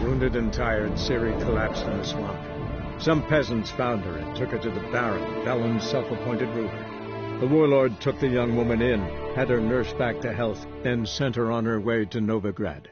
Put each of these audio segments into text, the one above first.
Wounded and tired, Ciri collapsed in the swamp. Some peasants found her and took her to the Baron, Valen's self-appointed ruler. The warlord took the young woman in, had her nursed back to health, then sent her on her way to Novigrad.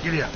Giddy up.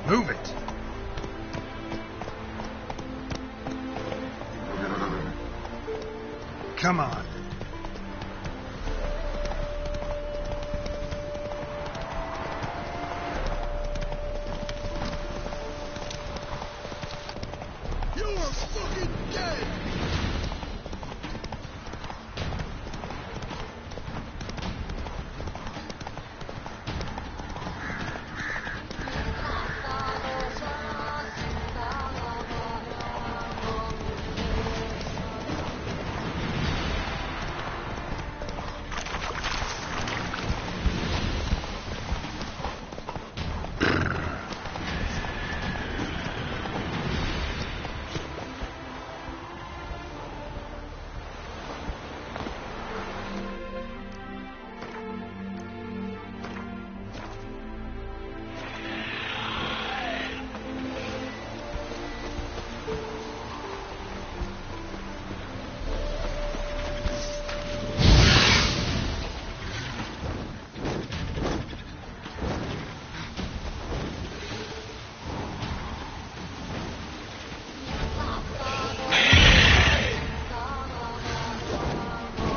Move it! Come on. You are fucking dead!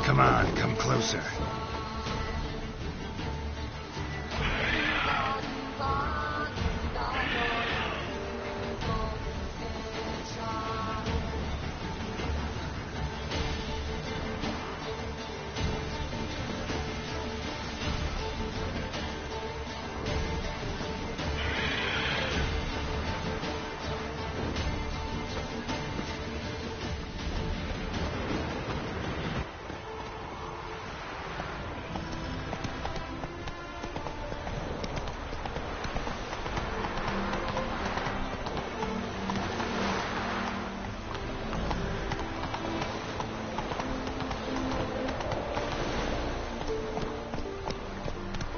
Come on, come closer.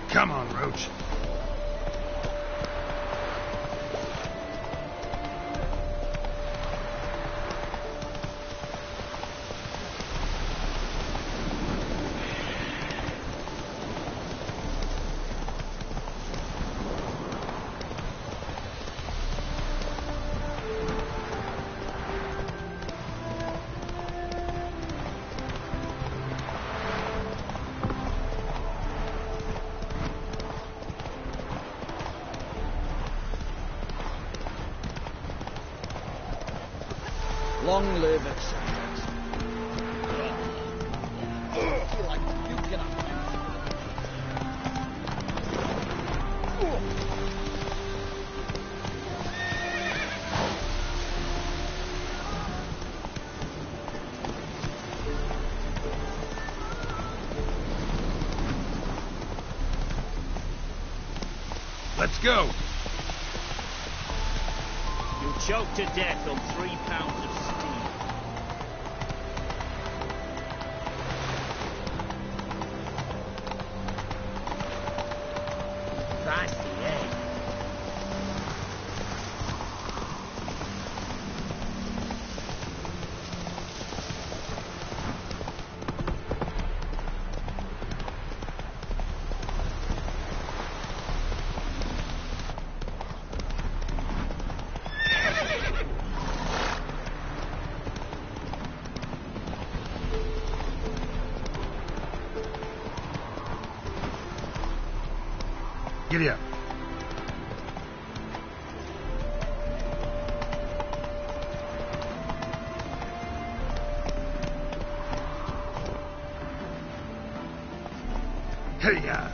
Come on, Roach. Long live Xanax. I feel like puking up. Let's go. You'll choke to death on 3 pounds of steam. That's the end. Giddy up. Hey-ya.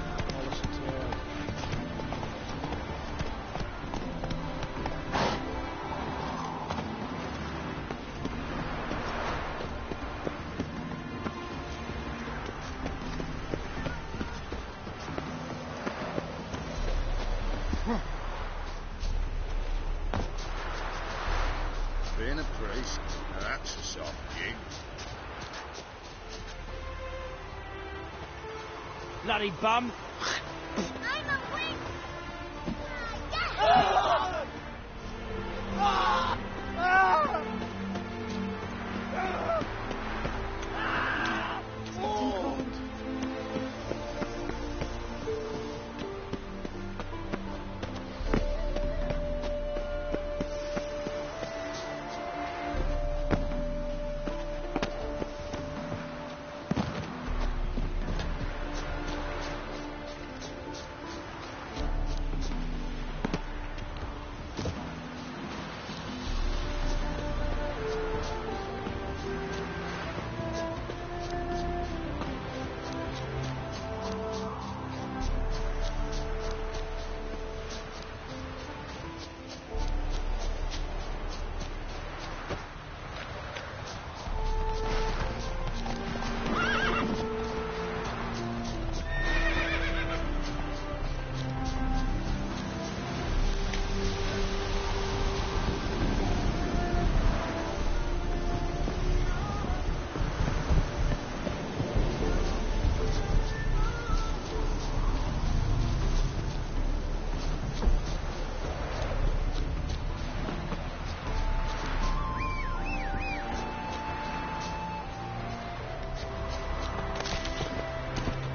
nice. Now that's a soft gig. Bloody bum. I'm a wing!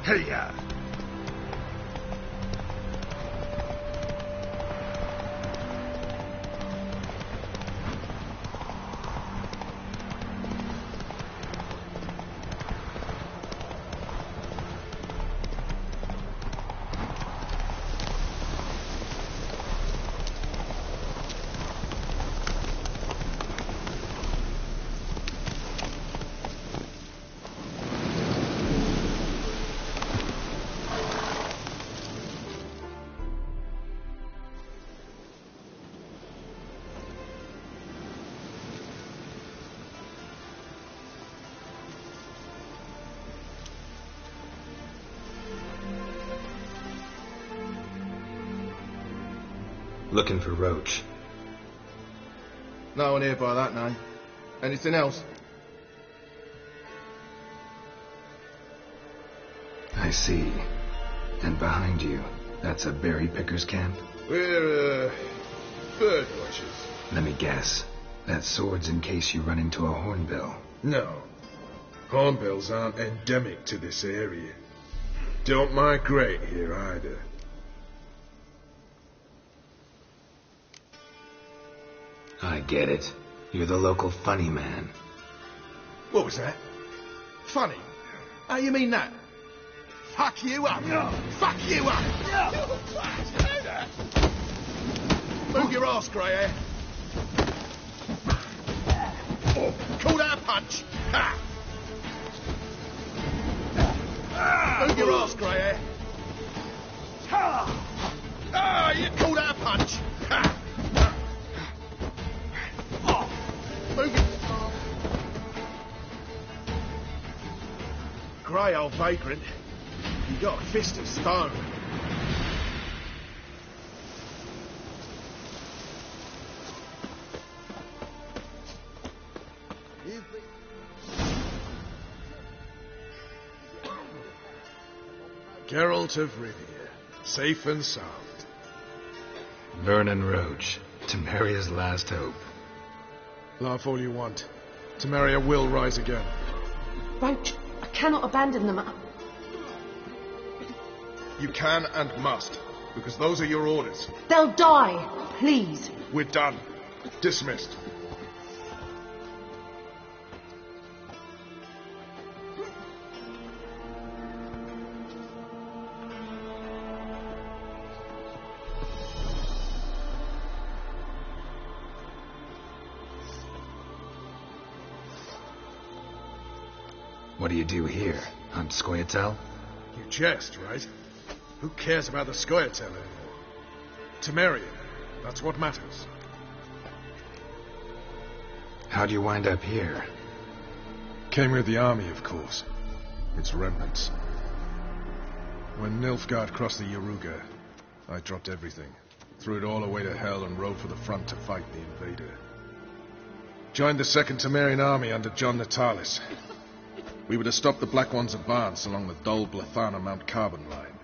Hey, ya! Looking for Roach. No one here by that name. Anything else? I see. And behind you, that's a berry picker's camp? We're, bird watchers. Let me guess. That sword's in case you run into a hornbill. No. Hornbills aren't endemic to this area. Don't migrate here either. I get it. You're the local funny man. What was that? Funny? How you mean that? Fuck you up! No. Fuck you up! No. Move your ass, grey hair. Oh, call that a punch! Ha! Move your ass, grey hair. Ah, you call that a punch! Ha! Move it. Grey old vagrant. You got a fist of stone. Geralt of Rivia, safe and sound. Vernon Roach, Temeria's last hope. Laugh all you want. Temeria will rise again. Roach, I cannot abandon them. You can and must, because those are your orders. They'll die, please. We're done. Dismissed. What do you do here? Hunt Scoia'tael? You jest, right? Who cares about the Scoia'tael anymore? Temeria, that's what matters. How'd you wind up here? Came with the army, of course. Its remnants. When Nilfgaard crossed the Yaruga, I dropped everything. Threw it all away to hell and rode for the front to fight the invader. Joined the Second Temerian army under John Natalis. We were to stop the Black One's advance along the Dol Blathana Mount Carbon line.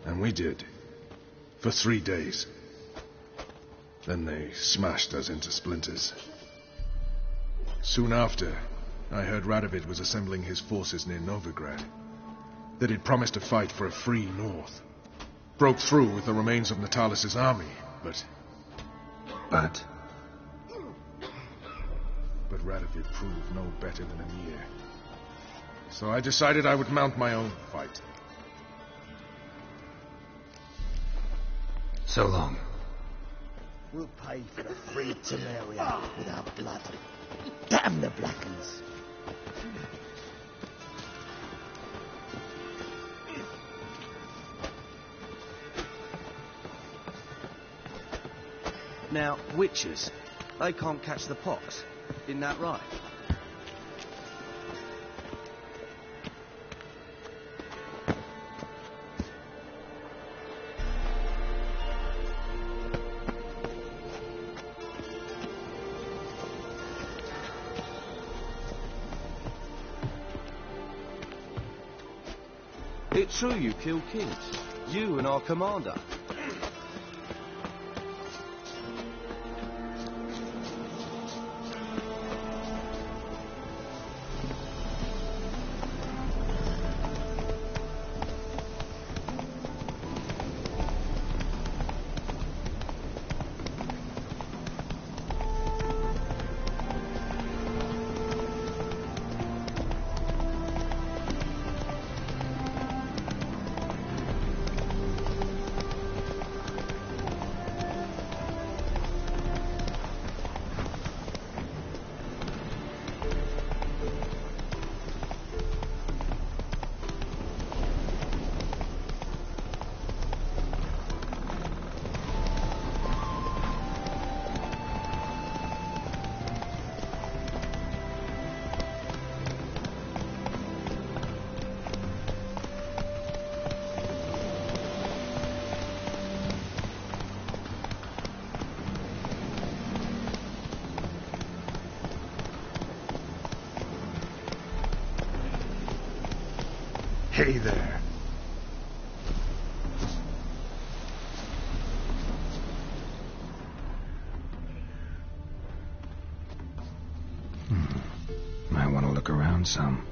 And we did. For 3 days. Then they smashed us into splinters. Soon after, I heard Radovid was assembling his forces near Novigrad. That he'd promised to fight for a free north. Broke through with the remains of Natalis' army, but Radovid proved no better than Emir. So I decided I would mount my own fight. So long. We'll pay for the free Temeria with our blood. Damn the Blackens. Now, witches, they can't catch the pox. Isn't that right? It's true you killed kings. You and our commander. Hey there. Might want to look around some.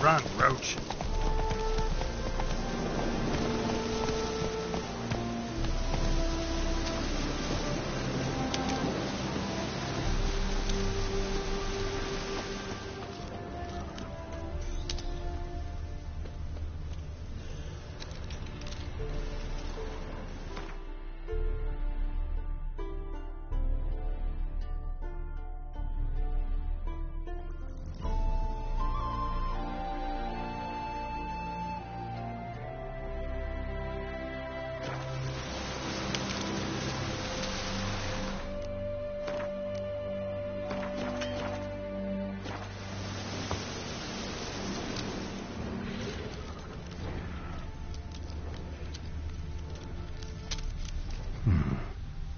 Run, Roach.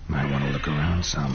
Might want to look around some.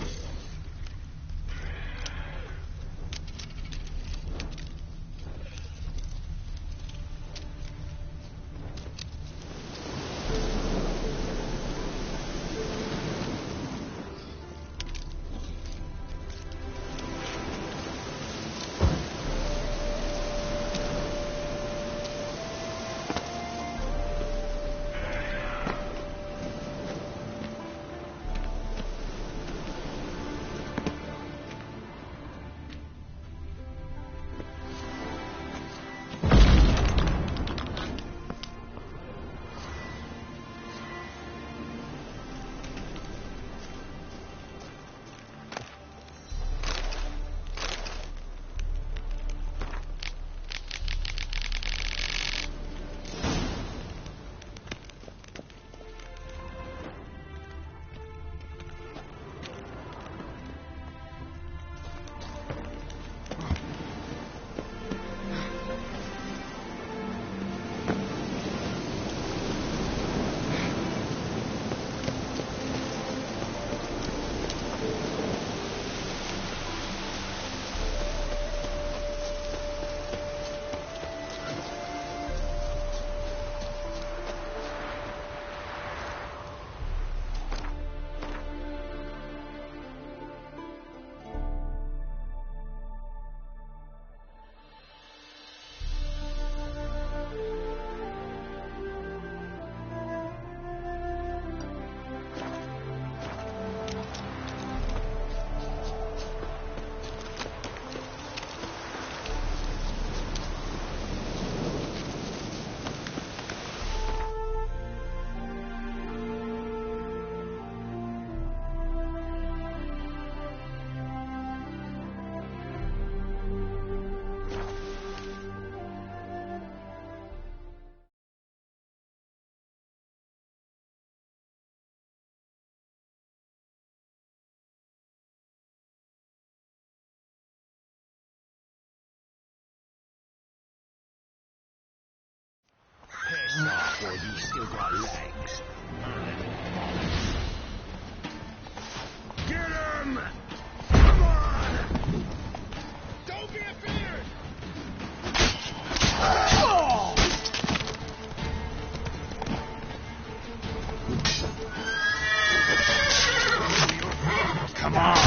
Piss off, or you still got legs. Get him! Come on! Don't be afeared! Come on!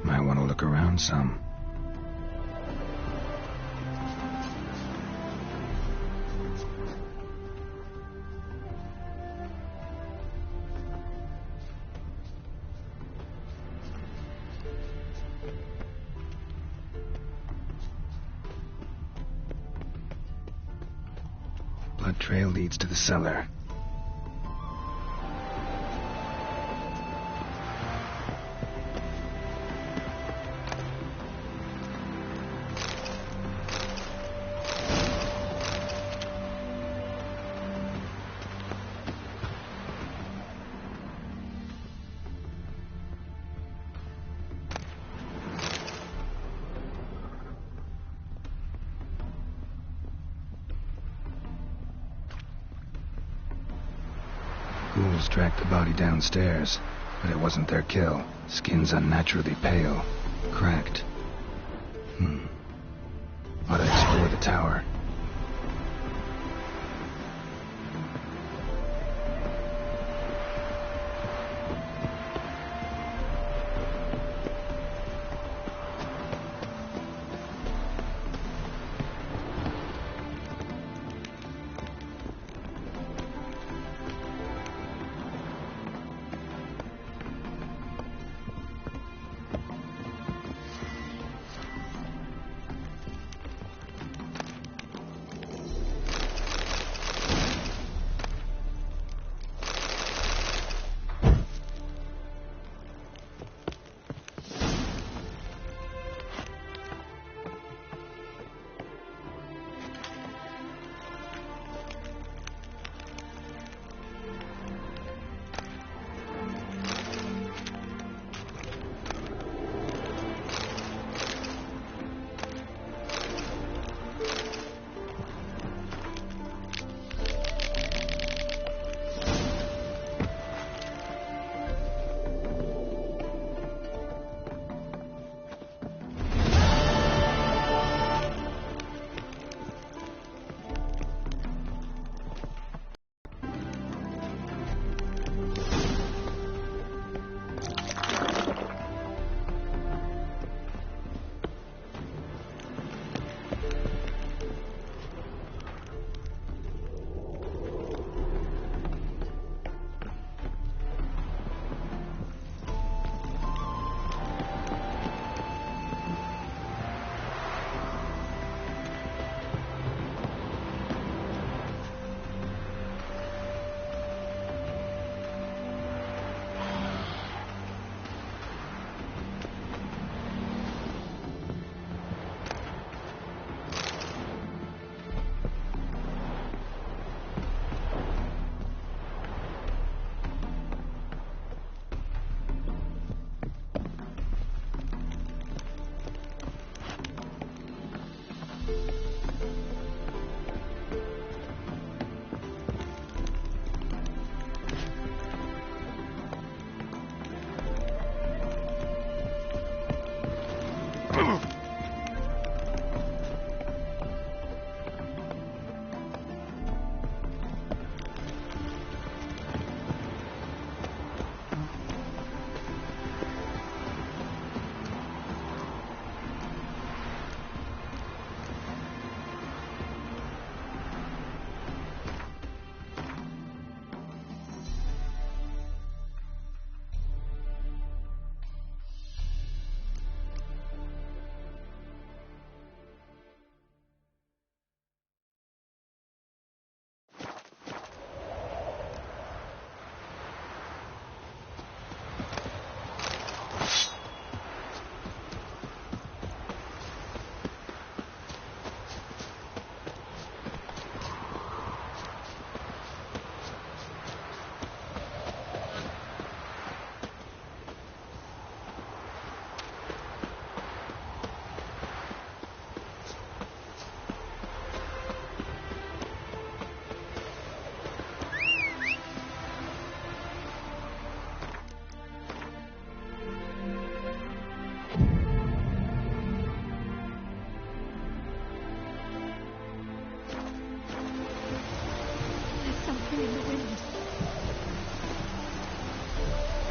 Might want to look around some. Blood trail leads to the cellar. Ghouls tracked the body downstairs, but it wasn't their kill. Skin's unnaturally pale, cracked. Ought to explore the tower.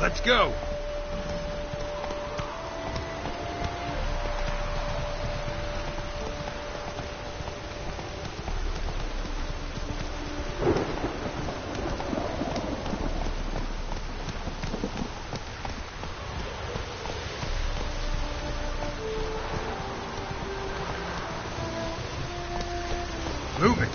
Let's go! Move it!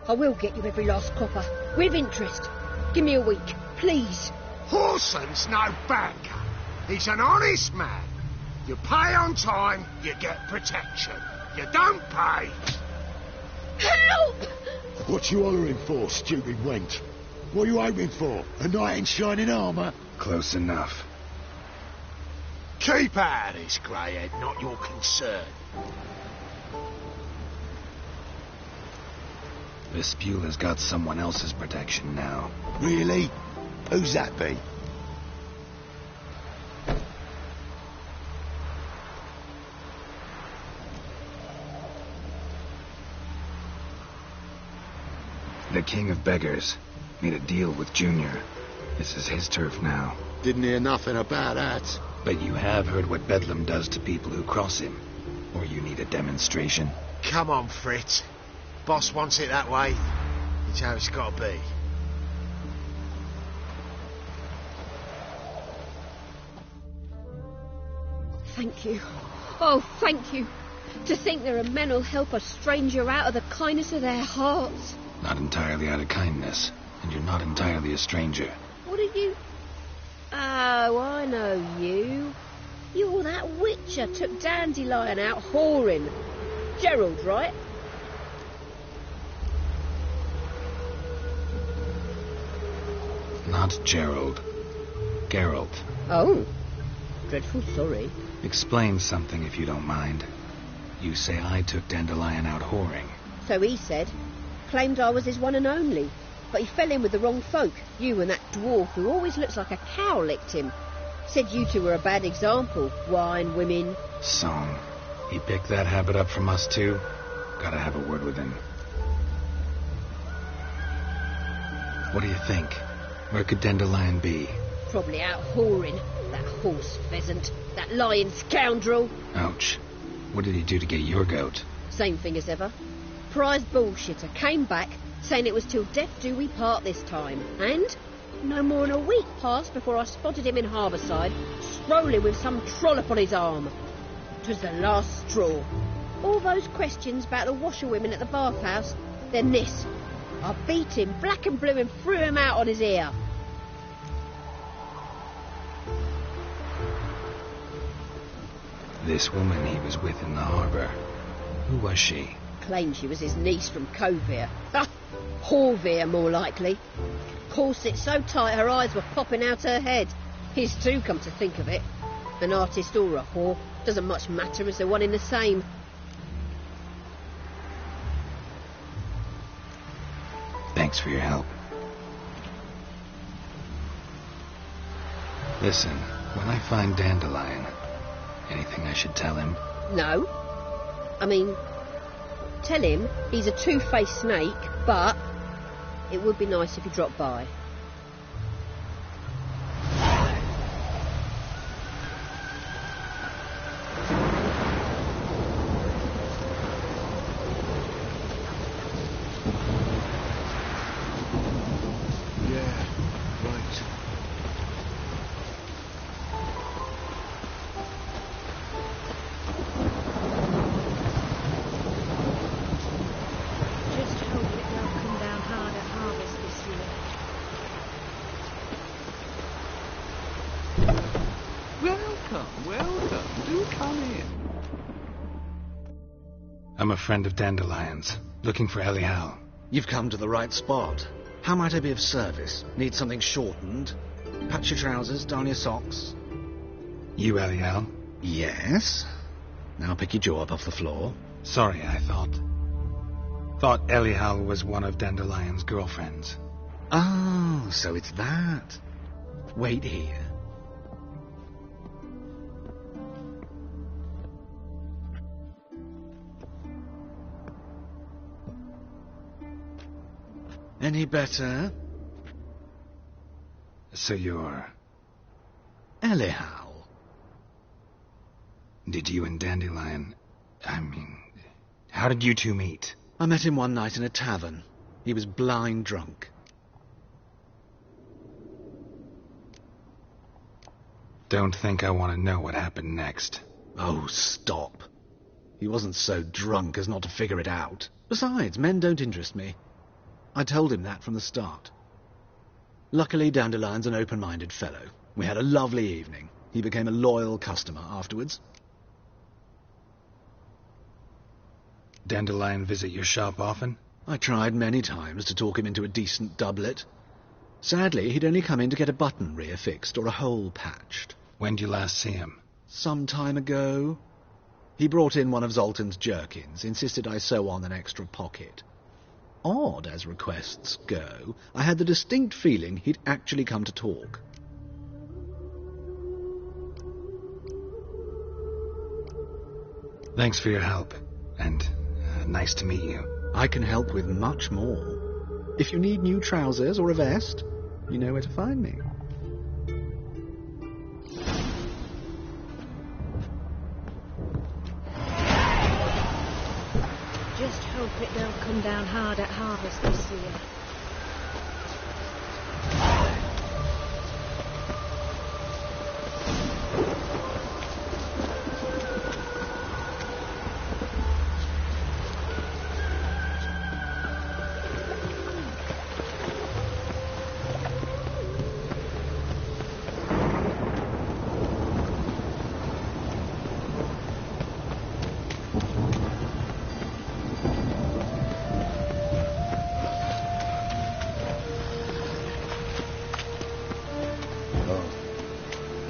I will get you every last copper. With interest. Give me a week, please. Horson's no banker. He's an honest man. You pay on time, you get protection. You don't pay... Help! What you hollering for, stupid wench? What are you hoping for? A knight in shining armour? Close enough. Keep out of this, greyhead, not your concern. Vespula's got someone else's protection now. Really? Who's that be? The King of Beggars made a deal with Junior. This is his turf now. Didn't hear nothing about that. But you have heard what Bedlam does to people who cross him. Or you need a demonstration? Come on, Fritz. Boss wants it that way. It's how it's got to be. Thank you. Oh, thank you. To think there are men who'll help a stranger out of the kindness of their hearts. Not entirely out of kindness. And you're not entirely a stranger. What are you... Oh, I know you. You're that witcher took Dandelion out whoring. Gerald, right? Not Gerald. Geralt. Oh. Dreadful sorry. Explain something if you don't mind. You say I took Dandelion out whoring. So he said. Claimed I was his one and only. But he fell in with the wrong folk. You and that dwarf who always looks like a cow licked him. Said you two were a bad example. Wine, women. Song. He picked that habit up from us too? Gotta have a word with him. What do you think? Where could Dandelion be? Probably out whoring. That horse pheasant. That lying scoundrel. Ouch. What did he do to get your goat? Same thing as ever. Prize bullshitter came back saying it was till death do we part this time. And no more than a week passed before I spotted him in Harbourside, strolling with some trollop on his arm. 'Twas the last straw. All those questions about the washerwomen at the bathhouse, then this. I beat him black and blue and threw him out on his ear. This woman he was with in the harbour. Who was she? Claimed she was his niece from Kovir. Ha! Horvir, more likely. Corset so tight her eyes were popping out her head. His too, come to think of it. An artist or a whore. Doesn't much matter as they're one in the same. Thanks for your help. Listen, when I find Dandelion, anything I should tell him? No. I mean, tell him he's a two-faced snake, but it would be nice if he dropped by. I'm a friend of Dandelion's, looking for Elial. You've come to the right spot. How might I be of service? Need something shortened? Patch your trousers, darn your socks. You Elial? Yes. Now pick your jaw up off the floor. Sorry, I thought Elial was one of Dandelion's girlfriends. Oh, so it's that. Wait here. Any better? So you're... Elial. Did you and Dandelion... how did you two meet? I met him one night in a tavern. He was blind drunk. Don't think I want to know what happened next. Oh, stop. He wasn't so drunk as not to figure it out. Besides, men don't interest me. I told him that from the start. Luckily, Dandelion's an open-minded fellow. We had a lovely evening. He became a loyal customer afterwards. Dandelion visit your shop often? I tried many times to talk him into a decent doublet. Sadly, he'd only come in to get a button reaffixed or a hole patched. When did you last see him? Some time ago. He brought in one of Zoltan's jerkins, insisted I sew on an extra pocket. Odd as requests go, I had the distinct feeling he'd actually come to talk. Thanks for your help, and nice to meet you. I can help with much more. If you need new trousers or a vest, you know where to find me. Just hope it don't come down hard at harvest this year.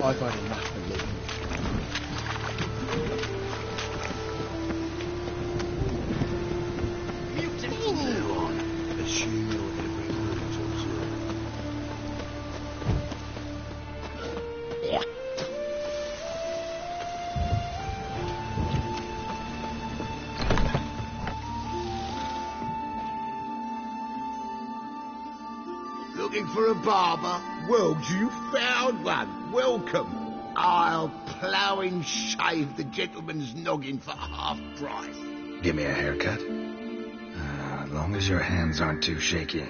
I've had enough of living. Continue on. Assume your every word or two. Looking for a barber? Well, you found one. Welcome. I'll plough and shave the gentleman's noggin for half price. Give me a haircut. As long as your hands aren't too shaky.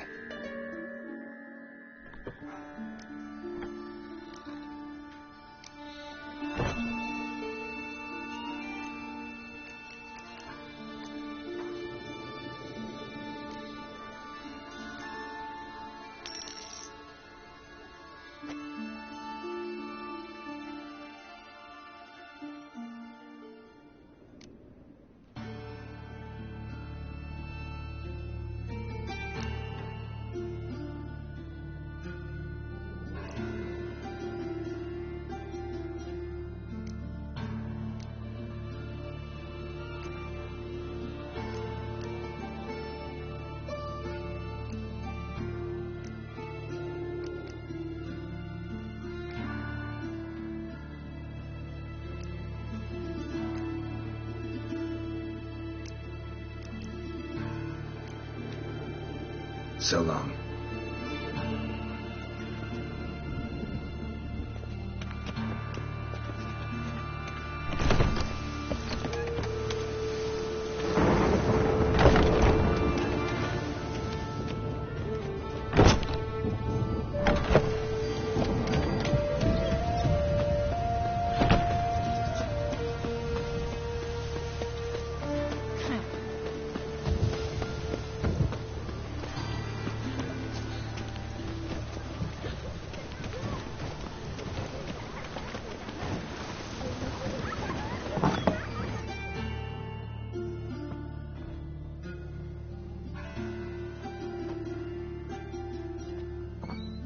So long.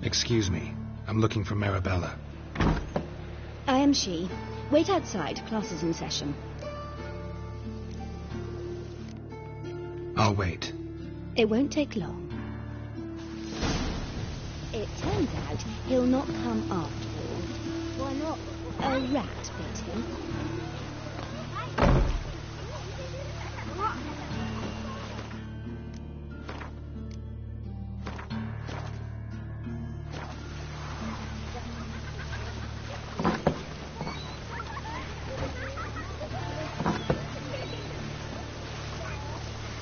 Excuse me. I'm looking for Marabella. I am she. Wait outside. Class is in session. I'll wait. It won't take long. It turns out he'll not come after all. Why not? A rat bit him.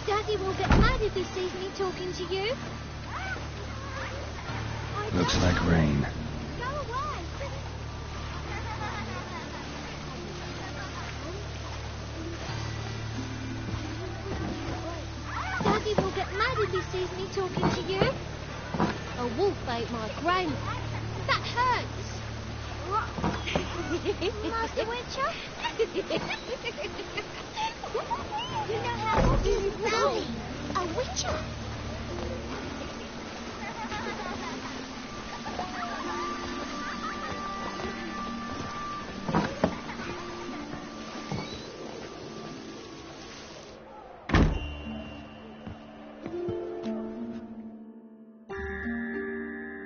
Daddy will get mad if he sees me talking to you. Looks like rain. Go away. Daddy will get mad if he sees me talking to Graham, that hurts. Master Witcher? You know how to do Zoe, a Witcher.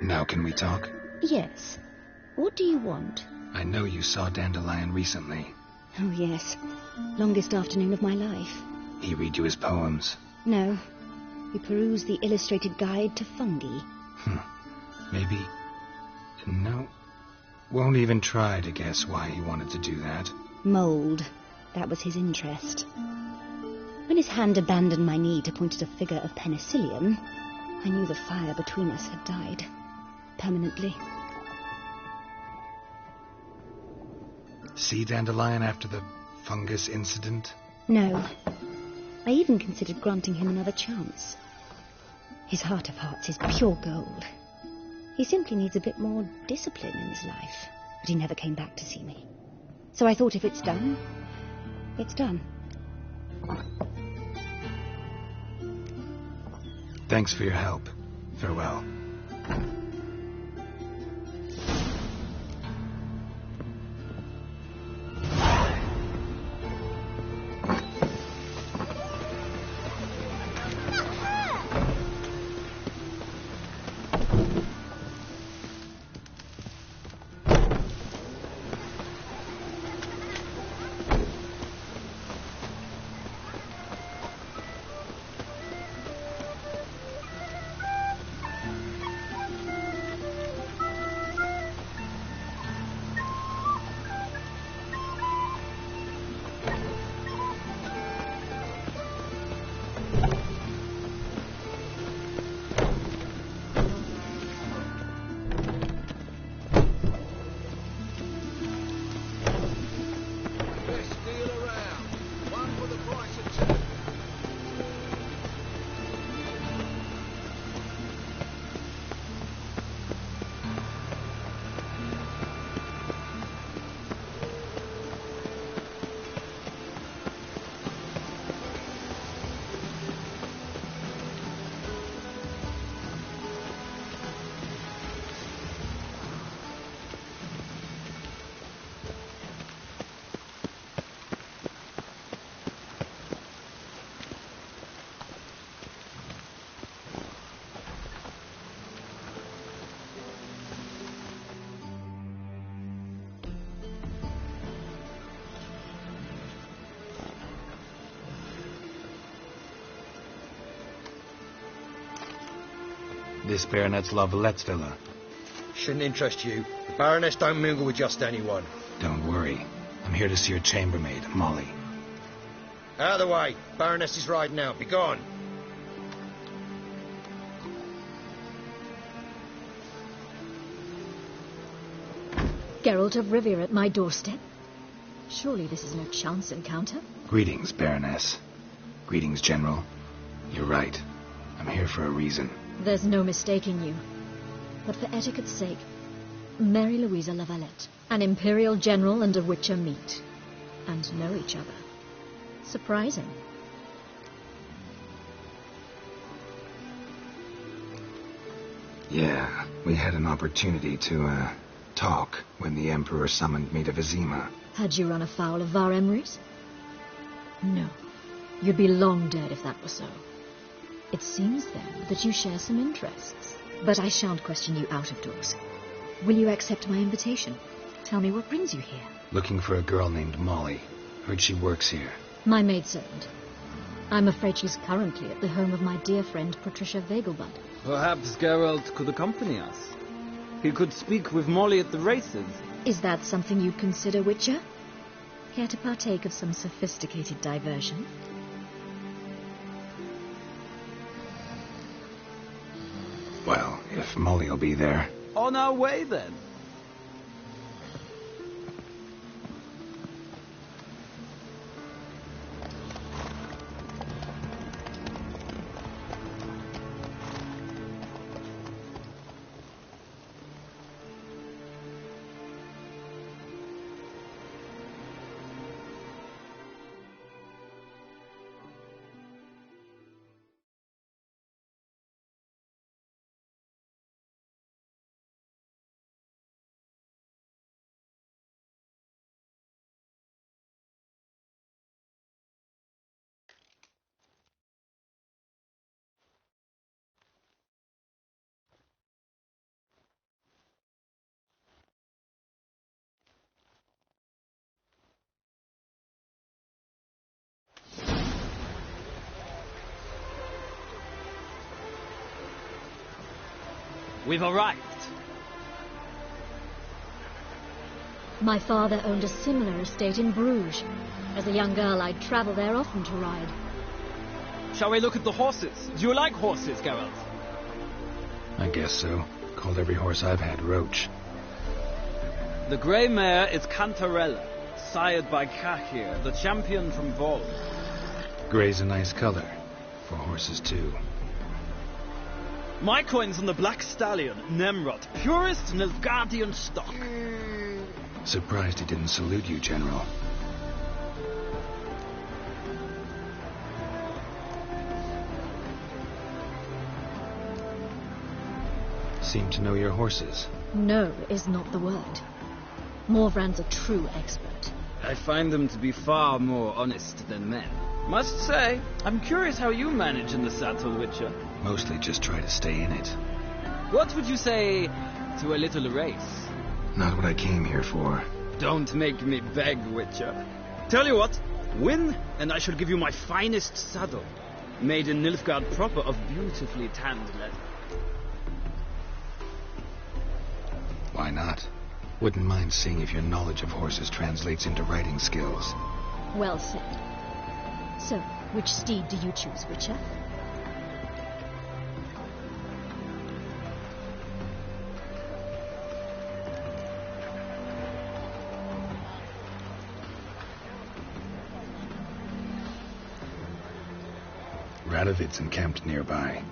Now can we talk? Yes. What do you want? I know you saw Dandelion recently. Oh, yes. Longest afternoon of my life. He read you his poems? No. We perused the illustrated guide to fungi. Maybe... No. Won't even try to guess why he wanted to do that. Mould. That was his interest. When his hand abandoned my knee to point at a figure of penicillium, I knew the fire between us had died. Permanently. See Dandelion after the fungus incident? No. I even considered granting him another chance. His heart of hearts is pure gold. He simply needs a bit more discipline in his life. But he never came back to see me. So I thought if it's done, it's done. Thanks for your help. Farewell. This Baronet's La Vallette's villa. Shouldn't interest you. The Baroness don't mingle with just anyone. Don't worry. I'm here to see your chambermaid, Molly. Out of the way. Baroness is riding out. Be gone. Geralt of Rivia at my doorstep? Surely this is no chance encounter? Greetings, Baroness. Greetings, General. You're right. I'm here for a reason. There's no mistaking you. But for etiquette's sake, Mary Louisa La Valette, an Imperial General and a Witcher meet. And know each other. Surprising. Yeah, we had an opportunity to, talk when the Emperor summoned me to Vizima. Had you run afoul of Var Emrys? No. You'd be long dead if that were so. It seems, then, that you share some interests. But I shan't question you out of doors. Will you accept my invitation? Tell me what brings you here. Looking for a girl named Molly. Heard she works here. My maidservant. I'm afraid she's currently at the home of my dear friend Patricia Vegelbud. Perhaps Geralt could accompany us. He could speak with Molly at the races. Is that something you'd consider, Witcher? Care to partake of some sophisticated diversion? Well, if Molly'll be there. On our way, then. We've arrived. My father owned a similar estate in Bruges. As a young girl, I'd travel there often to ride. Shall we look at the horses? Do you like horses, Geralt? I guess so. Called every horse I've had Roach. The grey mare is Cantarella, sired by Kahir, the champion from Vol. Grey's a nice color. For horses, too. My coin's on the black stallion, Nemrod, purest Nilfgaardian stock. Surprised he didn't salute you, General. Seem to know your horses. No is not the word. Morvran's a true expert. I find them to be far more honest than men. Must say, I'm curious how you manage in the saddle, Witcher. Mostly just try to stay in it. What would you say to a little race? Not what I came here for. Don't make me beg, Witcher. Tell you what, win, and I shall give you my finest saddle. Made in Nilfgaard proper of beautifully tanned leather. Why not? Wouldn't mind seeing if your knowledge of horses translates into riding skills. Well said. So, which steed do you choose, Witcher? Radovid's encamped nearby.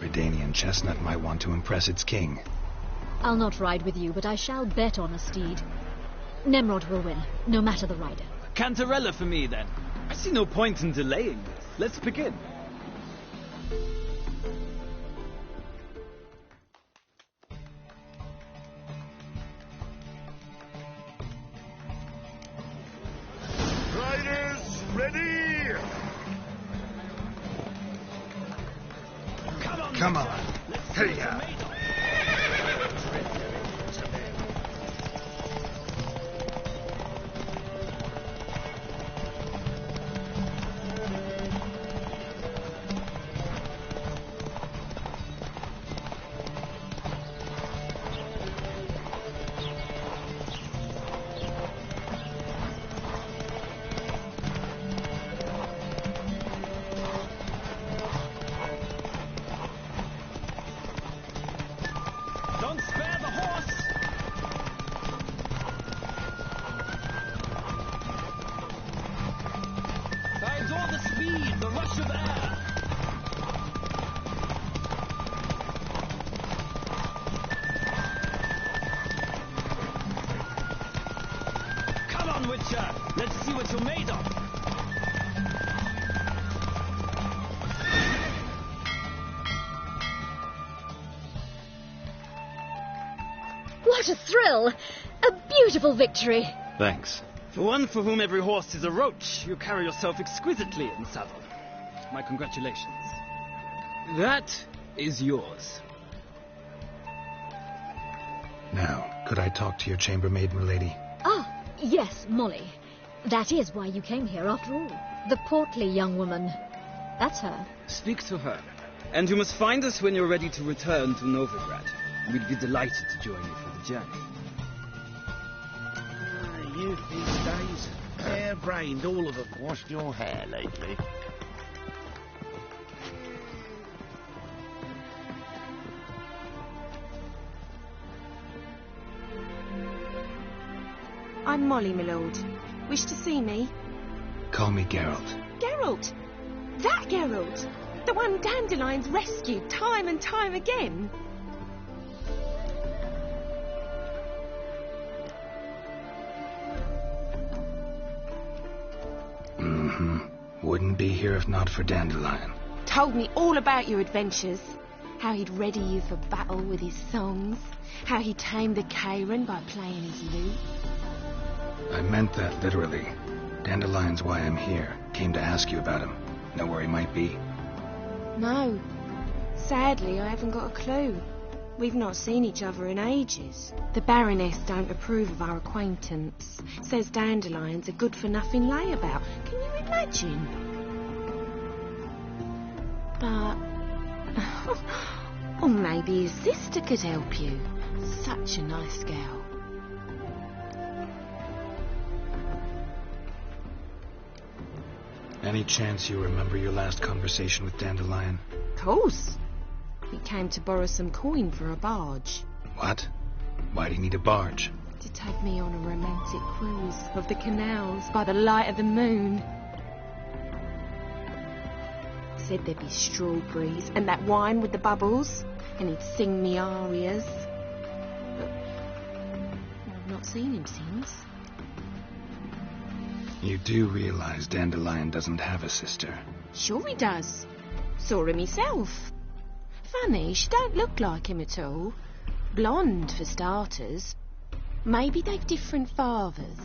Redanian chestnut might want to impress its king. I'll not ride with you, but I shall bet on a steed. Nemrod will win, no matter the rider. Cantarella for me, then. I see no point in delaying this. Let's begin. Riders, ready! Come on. Here you are. Don't spare the horse! I adore the speed, the rush of air. Come on, Witcher! Let's see what you're made of! What a thrill! A beautiful victory! Thanks. For one for whom every horse is a roach, you carry yourself exquisitely in saddle. My congratulations. That is yours. Now, could I talk to your chambermaid, milady? Ah, yes, Molly. That is why you came here after all. The portly young woman. That's her. Speak to her. And you must find us when you're ready to return to Novigrad. We'd be delighted to join you for the journey. Youth these days, hair-brained, all of them. Washed your hair lately? I'm Molly, my lord. Wish to see me? Call me Geralt. Geralt! That Geralt! The one Dandelion's rescued time and time again. Wouldn't be here if not for Dandelion. Told me all about your adventures. How he'd ready you for battle with his songs. How he tamed the Karen by playing his lute. I meant that literally. Dandelion's why I'm here. Came to ask you about him. Know where he might be? No. Sadly, I haven't got a clue. We've not seen each other in ages. The Baroness don't approve of our acquaintance. Says Dandelion's a good-for-nothing layabout. Can you imagine? But Or maybe his sister could help you. Such a nice girl. Any chance you remember your last conversation with Dandelion? Of course. He came to borrow some coin for a barge. What? Why'd he need a barge? To take me on a romantic cruise of the canals by the light of the moon. Said there'd be strawberries and that wine with the bubbles, and he'd sing me arias. But I've not seen him since. You do realize Dandelion doesn't have a sister? Sure he does. Saw him myself. Funny, she don't look like him at all. Blonde, for starters. Maybe they've different fathers.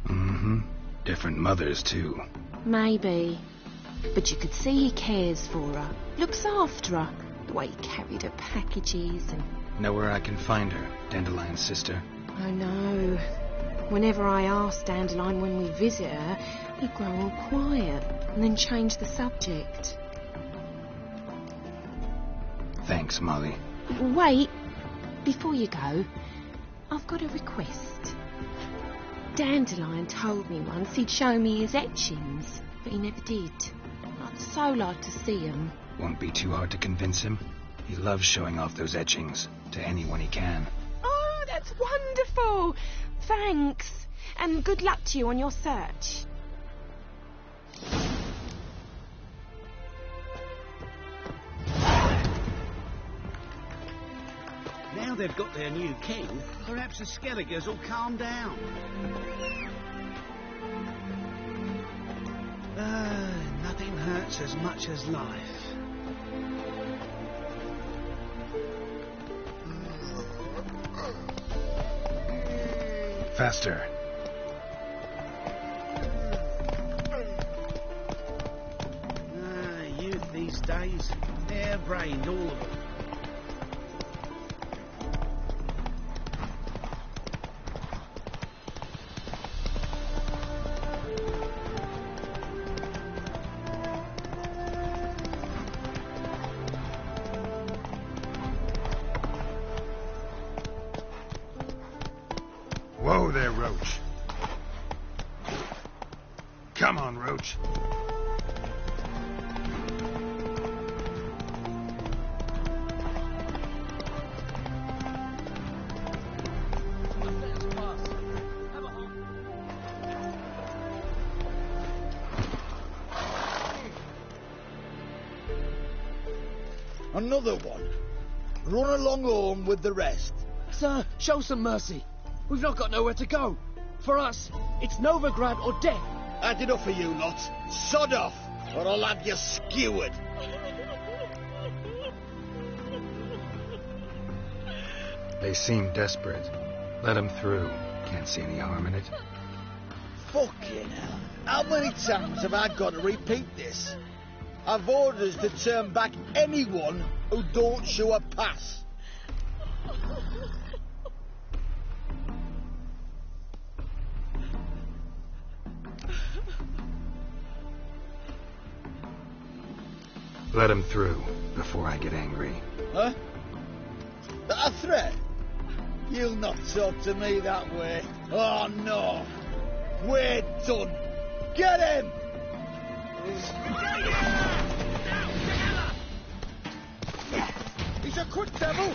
Mm-hmm. Different mothers, too. Maybe. But you could see he cares for her. Looks after her. The way he carried her packages and... Know where I can find her, Dandelion's sister? I know. Whenever I ask Dandelion when we visit her, he'd grow all quiet and then change the subject. Thanks, Molly. Wait. Before you go, I've got a request. Dandelion told me once he'd show me his etchings, but he never did. I'd so like to see them. Won't be too hard to convince him. He loves showing off those etchings to anyone he can. Oh, that's wonderful! Thanks, and good luck to you on your search. Now they've got their new king, perhaps the Skelligers will calm down. Nothing hurts as much as life. Faster. Youth these days, hair-brained, all of them. Whoa there, Roach. Come on, Roach. Another one. Run along home with the rest. Sir, show some mercy. We've not got nowhere to go. For us, it's Novigrad or death. Had enough of you lot. Sod off, or I'll have you skewered. They seem desperate. Let them through. Can't see any harm in it. Fucking hell. How many times have I got to repeat this? I've orders to turn back anyone who don't show a pass. Let him through before I get angry. Huh? That a threat? You'll not talk to me that way. Oh, no. We're done. Get him! He's a quick devil!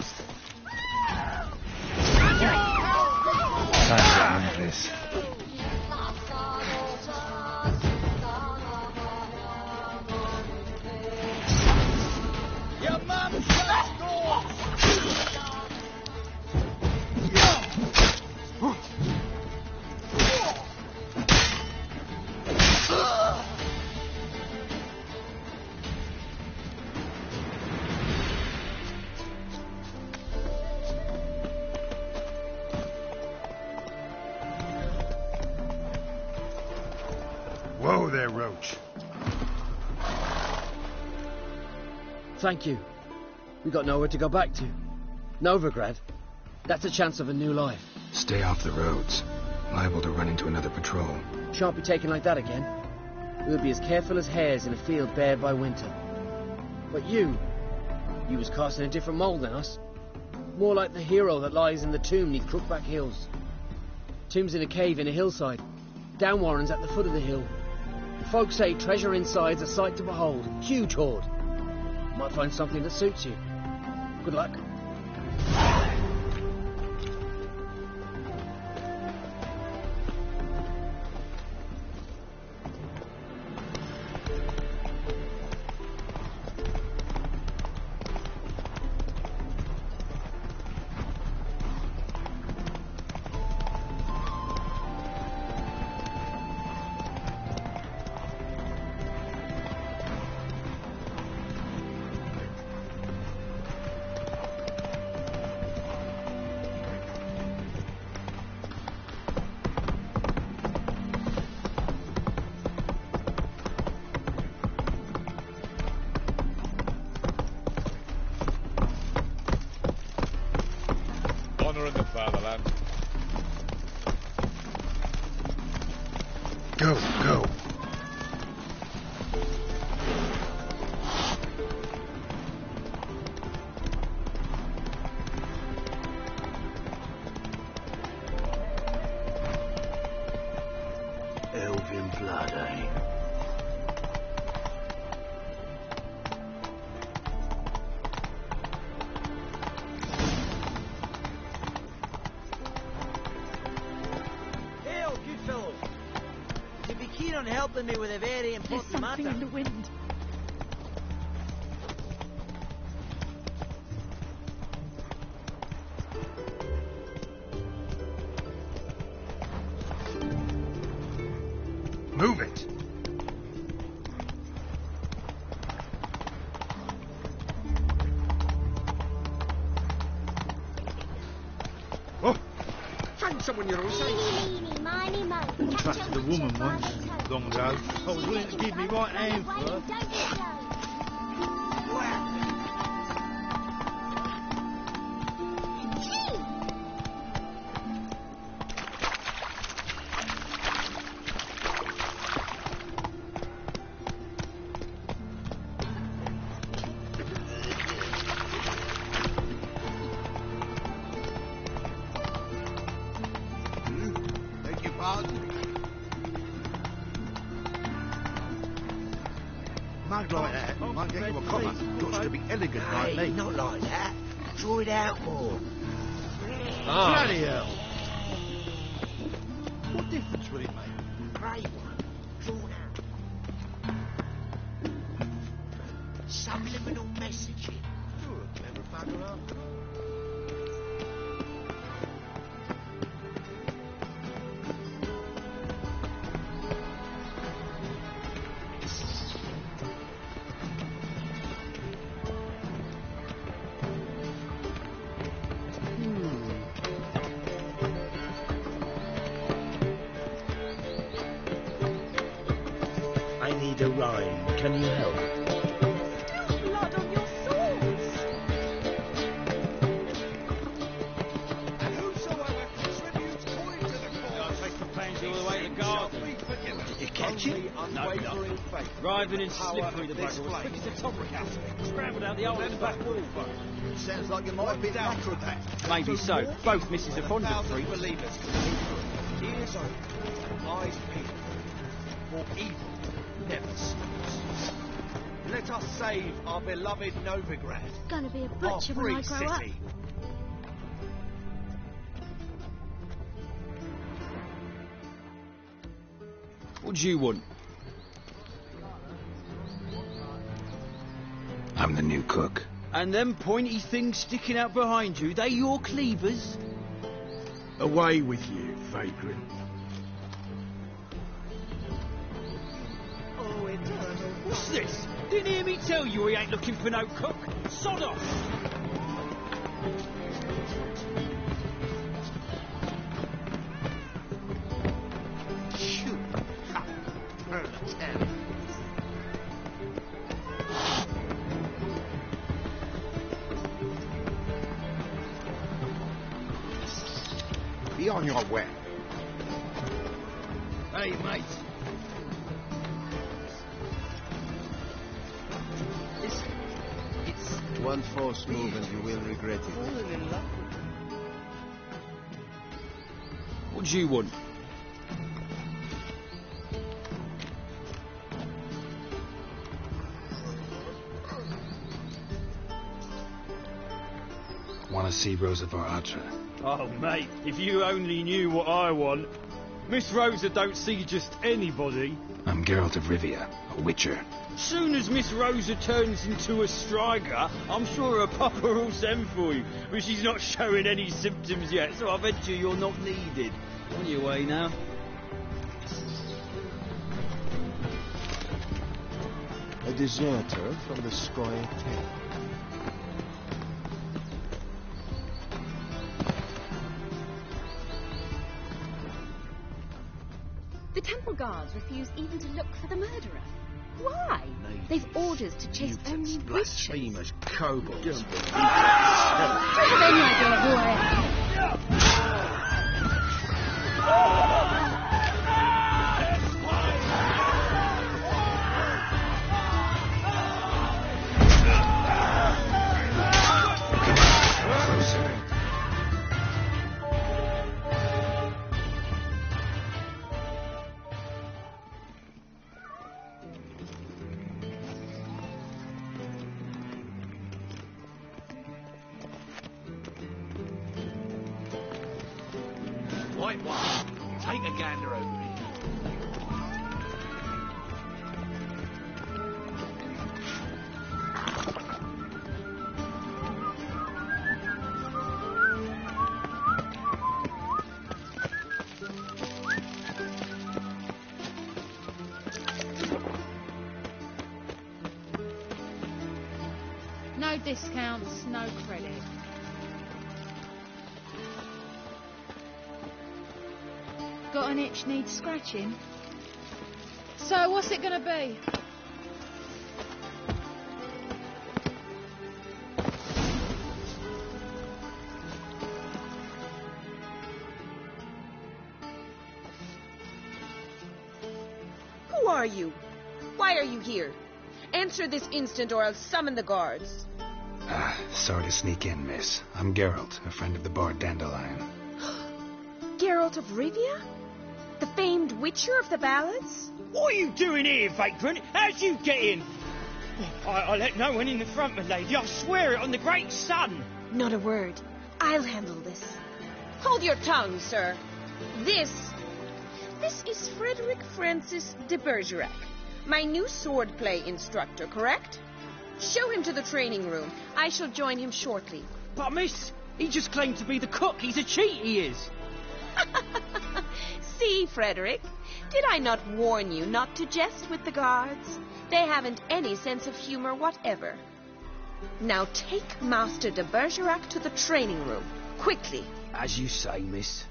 Time to end this. Your mum's just gone! Whoa there, Roach. Thank you. We got nowhere to go back to. Novigrad. That's a chance of a new life. Stay off the roads. Liable to run into another patrol. Shan't be taken like that again. We'll be as careful as hares in a field bared by winter. But you You was cast in a different mould than us. More like the hero that lies in the tomb neath Crookback Hills. Tomb's in a cave in a hillside. Downwarren's at the foot of the hill. Folks say treasure inside's a sight to behold. Huge hoard. Might find something that suits you. Good luck. Honouring the fatherland. Go, go. Elven blood, eh? On helping me with a very important There's something matter. in the wind. Move it! Oh! Find someone your own size. Meeny, miny, mo. Trusted a woman once, long ago. I was willing to give me right hand for her. Don't be slow. Beg your pardon? Mug like that might get you a comma. Got to be elegant like me. Not like that. Draw it out more. Bloody hell! What difference will it make? Grey one. Drawn out. Subliminal messaging. You're a clever bugger after all. I need a rhyme. Can you help? Blood on your swords. And whosoever contributes coin to the cause, I'll take the pains all the way to garden. Did you catch it? No, no. Driving in slippery, the bugger was quick as a tomcat. Scrambled out the old and back wall. Sounds like you might have been an acrobat. Maybe so. Both misses are fond of freaks. Believers. Ears open, eyes peeled. For evil never sleeps. Let us save our beloved Novigrad. Gonna be a Our butcher when I free grow up. city. What do you want? I'm the new cook. And them pointy things sticking out behind you, they your cleavers? Away with you, vagrant. What's this? Didn't hear me tell you we ain't looking for no cook? Sod off! Shoot. Ha. Burn the town. Be on your way. Hey, mate. One false move and you will regret it. What do you want? Want to see Rosa var Atra? Oh, mate, if you only knew what I want. Miss Rosa don't see just anybody. I'm Geralt of Rivia, a witcher. Soon as Miss Rosa turns into a striker, I'm sure her papa will send for you. But she's not showing any symptoms yet, so I bet you're not needed. On your way now. A deserter from the Squire Tent. The temple guards refuse even to look for the murderer. Why? They've orders to chase only witches. Blasphemous kobolds. I have any idea who I am. White one, take a gander over here. No discounts, no credit. Got an itch needs scratching? So what's it gonna be? Who are you? Why are you here? Answer this instant or I'll summon the guards. Sorry to sneak in, miss. I'm Geralt, a friend of the bard Dandelion. Geralt of Rivia? The famed witcher of the ballads? What are you doing here, vagrant? How'd you get in? I let no one in the front, my lady. I swear it on the great sun. Not a word. I'll handle this. Hold your tongue, sir. This is Frederick Francis de Bergerac, my new swordplay instructor, correct? Show him to the training room. I shall join him shortly. But, miss, he just claimed to be the cook. He's a cheat, he is. See, Frederick, did I not warn you not to jest with the guards? They haven't any sense of humor whatever. Now take Master de Bergerac to the training room, quickly. As you say, miss.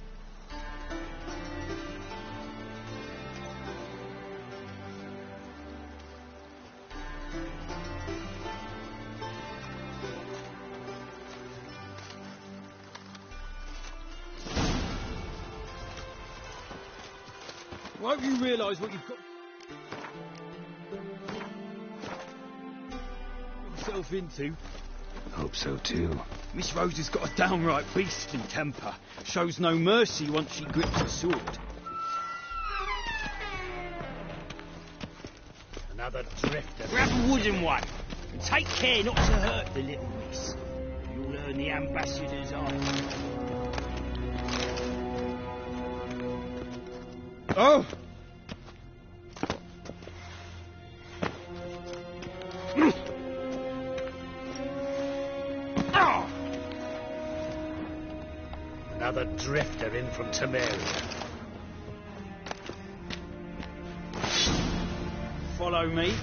Won't you realise what you've got yourself into? Hope so, too. Miss Rosa's got a downright beastly temper. Shows no mercy once she grips a sword. Another drifter. Grab a wooden one. And take care not to hurt the little miss. You'll earn the ambassador's eye. Oh! Another drifter in from Temeria. Follow me.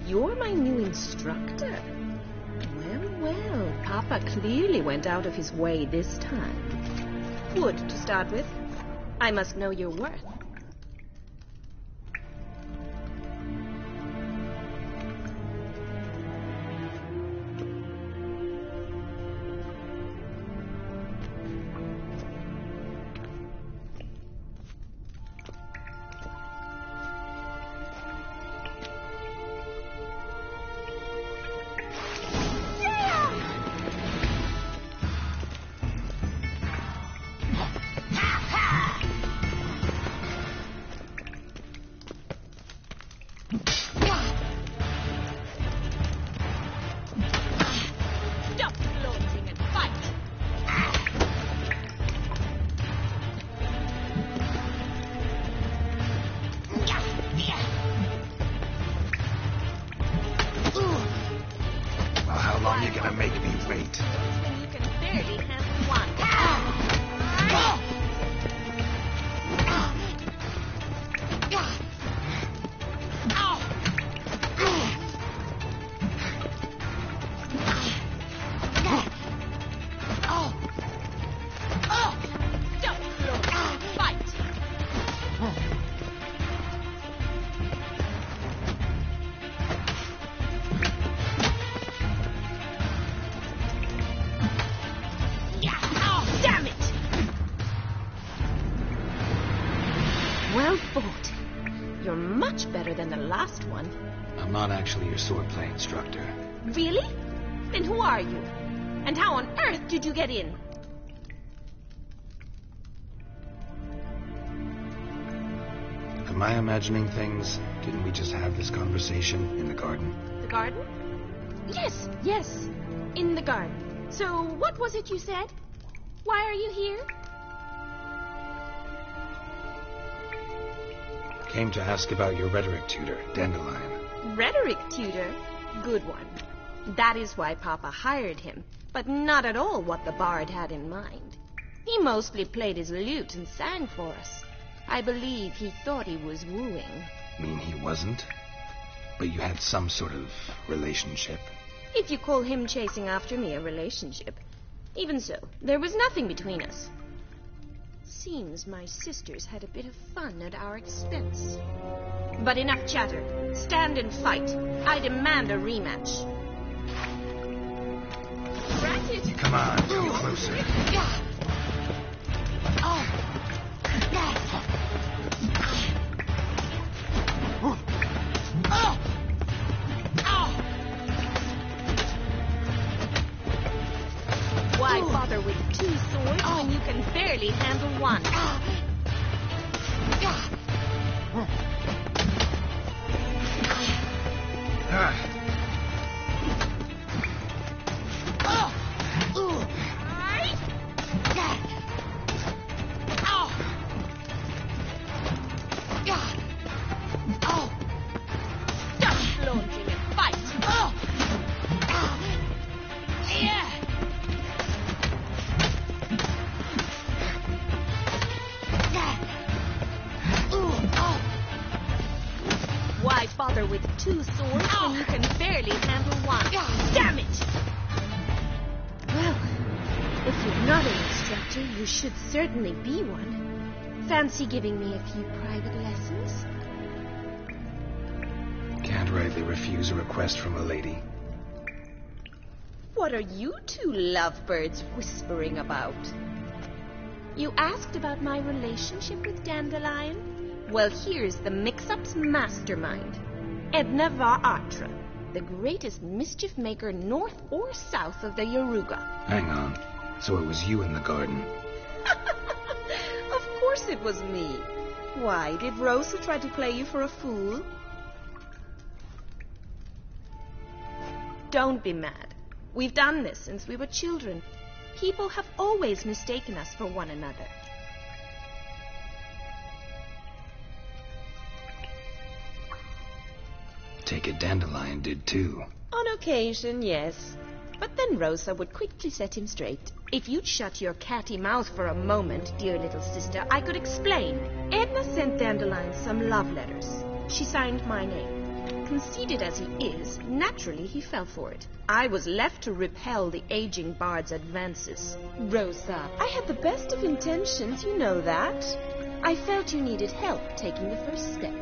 You're my new instructor. Well, Papa clearly went out of his way this time. Wood, to start with. I must know your worth. make me wait. When you can barely handle one. Well fought. You're much better than the last one. I'm not actually your swordplay instructor. Really? Then who are you? And how on earth did you get in? Am I imagining things? Didn't we just have this conversation in the garden? The garden? Yes, yes. In the garden. So what was it you said? Why are you here? Came to ask about your rhetoric tutor, Dandelion. Rhetoric tutor? Good one. That is why Papa hired him, but not at all what the bard had in mind. He mostly played his lute and sang for us. I believe he thought he was wooing. Mean he wasn't? But you had some sort of relationship? If you call him chasing after me a relationship. Even so, there was nothing between us. Seems my sisters had a bit of fun at our expense. But enough chatter. Stand and fight. I demand a rematch. Granted. Come on, come closer. Why bother with two swords when you can barely handle one? Stop flaunting and fight! Why bother with two swords when you can barely handle one? Damn it! Well, if you're not an instructor, you should certainly be one. Fancy giving me a few private lessons? Can't rightly refuse a request from a lady. What are you two lovebirds whispering about? You asked about my relationship with Dandelion? Well, here's the mix-up's mastermind. Edna Var-Atra, the greatest mischief maker north or south of the Yaruga. Hang on. So it was you in the garden. Of course it was me. Why, did Rosa try to play you for a fool? Don't be mad. We've done this since we were children. People have always mistaken us for one another. Take it Dandelion did too. On occasion, yes. But then Rosa would quickly set him straight. If you'd shut your catty mouth for a moment, dear little sister, I could explain. Edna sent Dandelion some love letters. She signed my name. Conceited as he is, naturally he fell for it. I was left to repel the aging bard's advances. Rosa, I had the best of intentions, you know that. I felt you needed help taking the first step.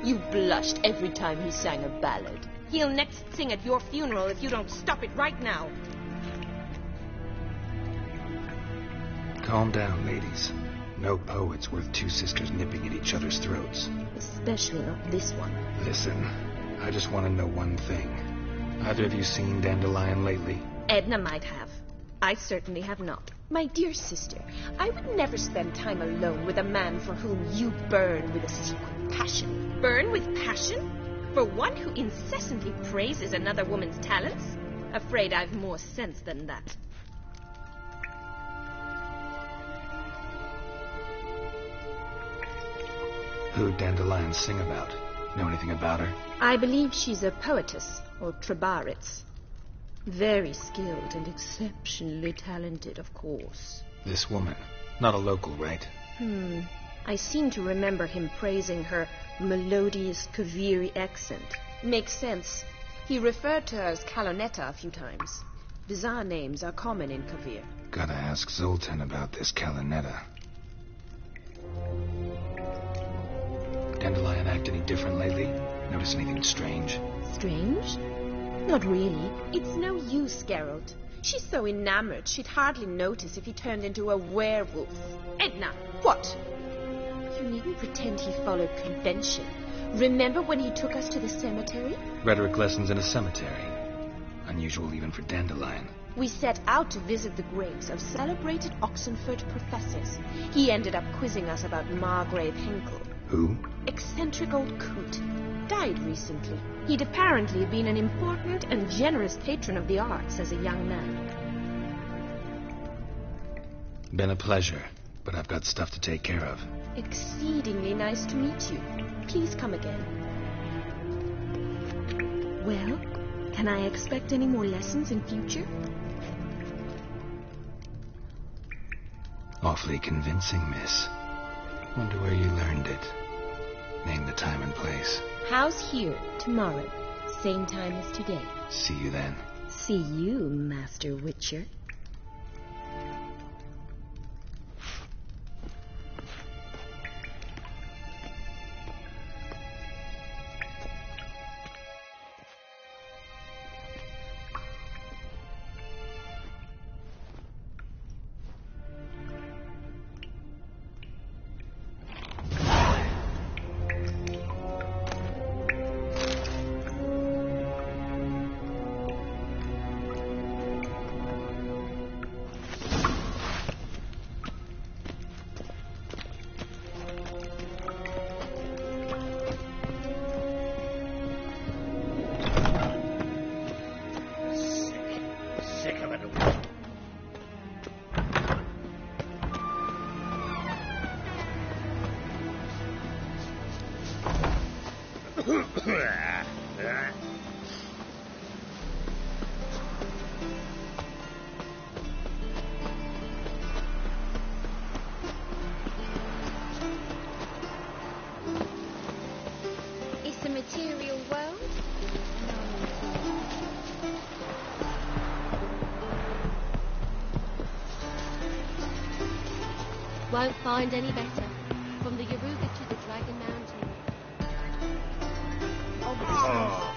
You blushed every time he sang a ballad. He'll next sing at your funeral if you don't stop it right now. Calm down, ladies. No poet's worth two sisters nipping at each other's throats. Especially not this one. Listen, I just want to know one thing. Either of you seen Dandelion lately? Edna might have. I certainly have not. My dear sister, I would never spend time alone with a man for whom you burn with a secret passion. Burn with passion? For one who incessantly praises another woman's talents? Afraid I've more sense than that. Who'd Dandelion sing about? Know anything about her? I believe she's a poetess, or Trebaritz. Very skilled and exceptionally talented, of course. This woman. Not a local, right? I seem to remember him praising her melodious Kaviri accent. Makes sense. He referred to her as Kalonetta a few times. Bizarre names are common in Kavir. Gotta ask Zoltan about this Kalonetta. Dandelion act any different lately? Notice anything strange? Strange? Not really. It's no use, Geralt. She's so enamored she'd hardly notice if he turned into a werewolf. Edna, what? You needn't pretend he followed convention. Remember when he took us to the cemetery? Rhetoric lessons in a cemetery. Unusual even for Dandelion. We set out to visit the graves of celebrated Oxenford professors. He ended up quizzing us about Margrave Henkel. Who? Eccentric old coot. Died recently. He'd apparently been an important and generous patron of the arts as a young man. Been a pleasure, but I've got stuff to take care of. Exceedingly nice to meet you. Please come again. Well, can I expect any more lessons in future? Awfully convincing, miss. Wonder where you learned it. Name the time and place. House here, tomorrow. Same time as today. See you then. See you, Master Witcher. It's a material world. Won't find any better. From the Yaruga to the Dragon Mountain. Oh.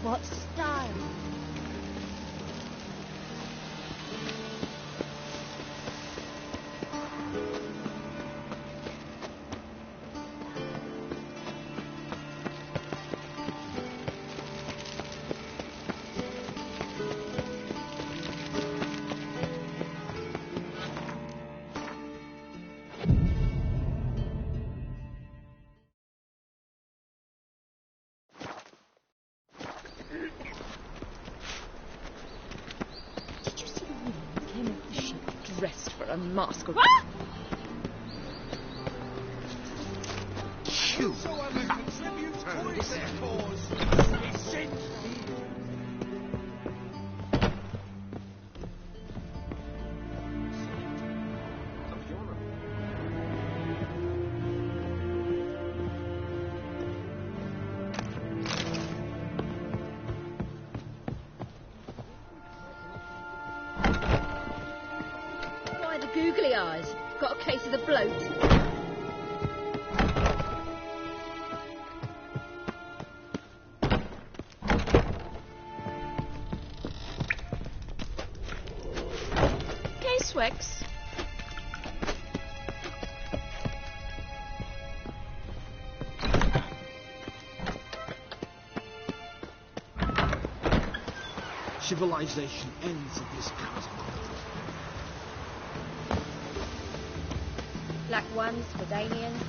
What style? Did you see the woman who came off the ship dressed for a masquerade? Whosoever contributes towards their cause is sent here. Why the googly eyes? Got a case of the bloat. Casewex. Civilization ends at this chasm. Black ones, Verdanians.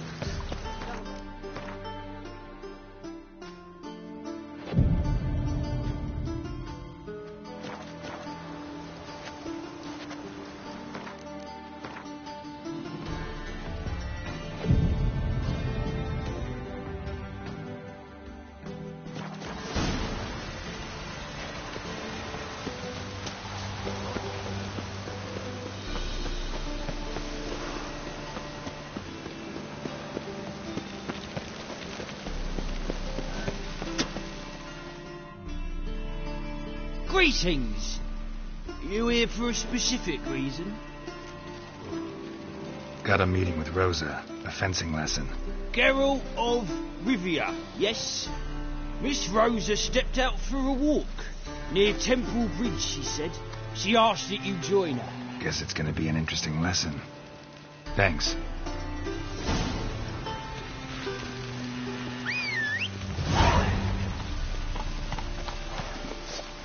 Greetings. You here for a specific reason? Got a meeting with Rosa. A fencing lesson. Geralt of Rivia, yes? Miss Rosa stepped out for a walk. Near Temple Bridge, she said. She asked that you join her. Guess it's gonna be an interesting lesson. Thanks.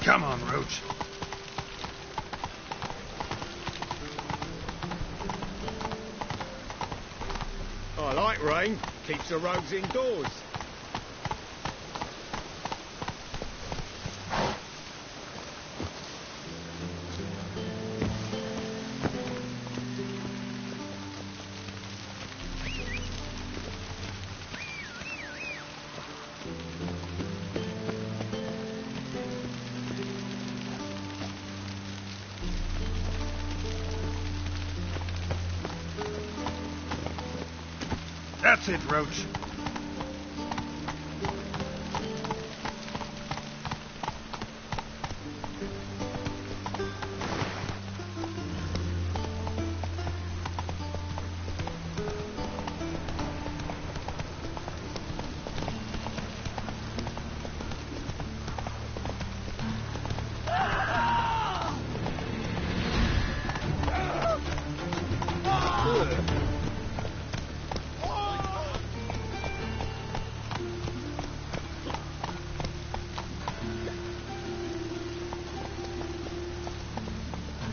Come on, Roach. I like rain. Keeps the rogues indoors. That's it, Roach.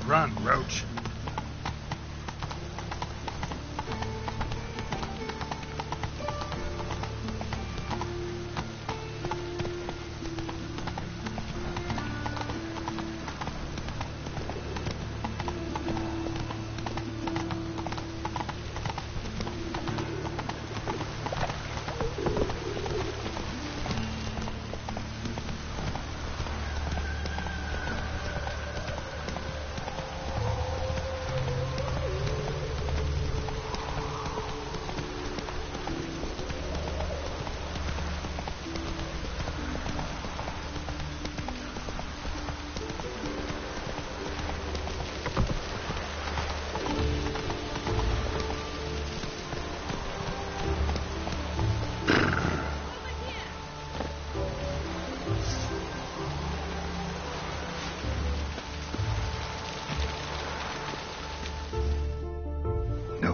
Run, Roach.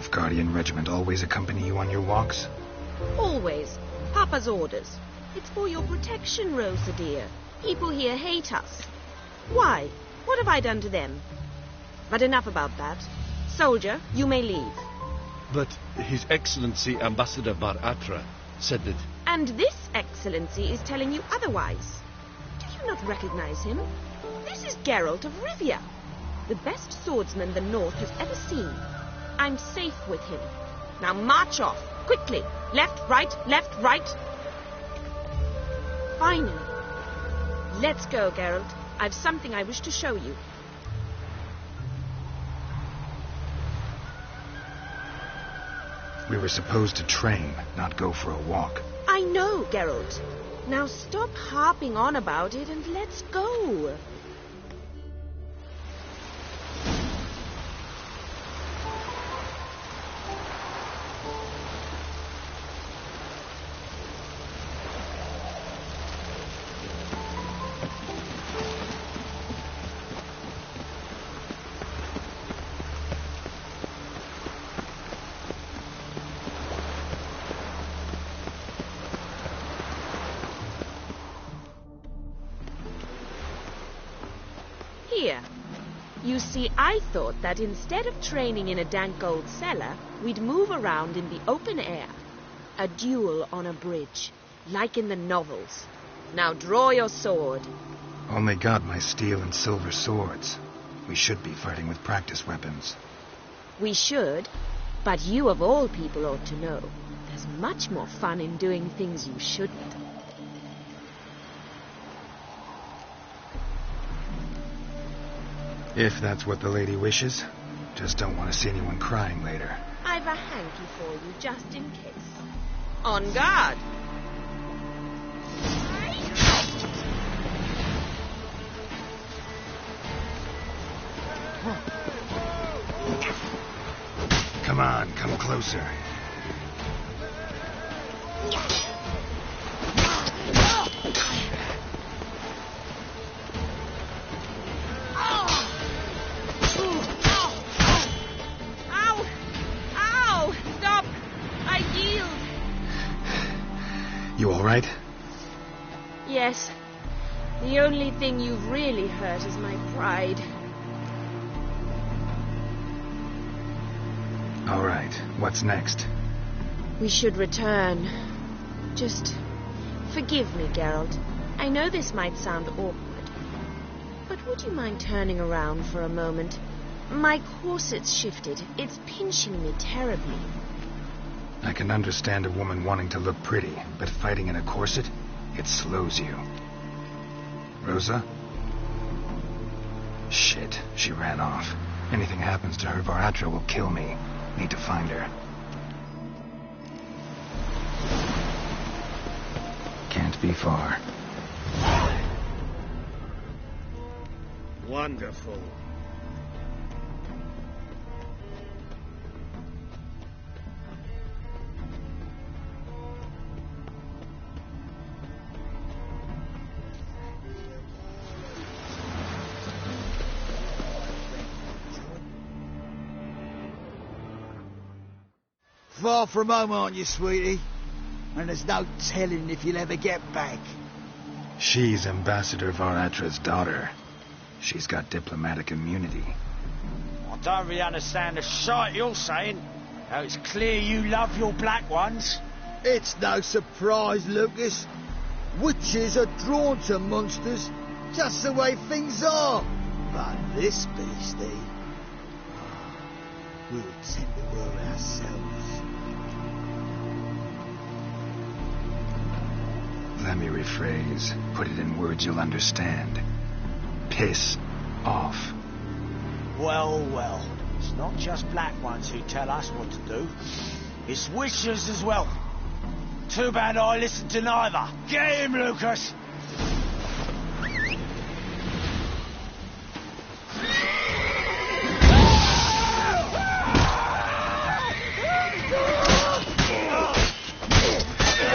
Nilfgaardian regiment always accompany you on your walks? Always. Papa's orders. It's for your protection, Rosa dear. People here hate us. Why? What have I done to them? But enough about that. Soldier, you may leave. But His Excellency Ambassador Bar Atra said that... And this Excellency is telling you otherwise. Do you not recognize him? This is Geralt of Rivia, the best swordsman the North has ever seen. I'm safe with him. Now march off, quickly. Left, right, left, right. Finally. Let's go, Geralt. I've something I wish to show you. We were supposed to train, not go for a walk. I know, Geralt. Now stop harping on about it and let's go. Here. You see, I thought that instead of training in a dank old cellar, we'd move around in the open air. A duel on a bridge, like in the novels. Now draw your sword. Only got my steel and silver swords. We should be fighting with practice weapons. We should, but you of all people ought to know. There's much more fun in doing things you shouldn't. If that's what the lady wishes. Just don't want to see anyone crying later. I've a hanky for you, just in case. On guard! Come on, come closer. You all right? Yes. The only thing you've really hurt is my pride. All right. What's next? We should return. Just forgive me, Geralt. I know this might sound awkward. But would you mind turning around for a moment? My corset's shifted. It's pinching me terribly. I can understand a woman wanting to look pretty, but fighting in a corset, it slows you. Rosa? Shit, she ran off. Anything happens to her, Bar Atra will kill me. Need to find her. Can't be far. Wonderful. Far from home, aren't you, sweetie? And there's no telling if you'll ever get back. She's Ambassador Bar Atra's daughter. She's got diplomatic immunity. I don't really understand the shite you're saying. How it's clear you love your black ones. It's no surprise, Lucas. Witches are drawn to monsters, just the way things are. But this beastie, we'll tend to her ourselves. Let me rephrase. Put it in words you'll understand. Piss off. Well, well. It's not just black ones who tell us what to do. It's witches as well. Too bad I listened to neither. Get him, Lucas!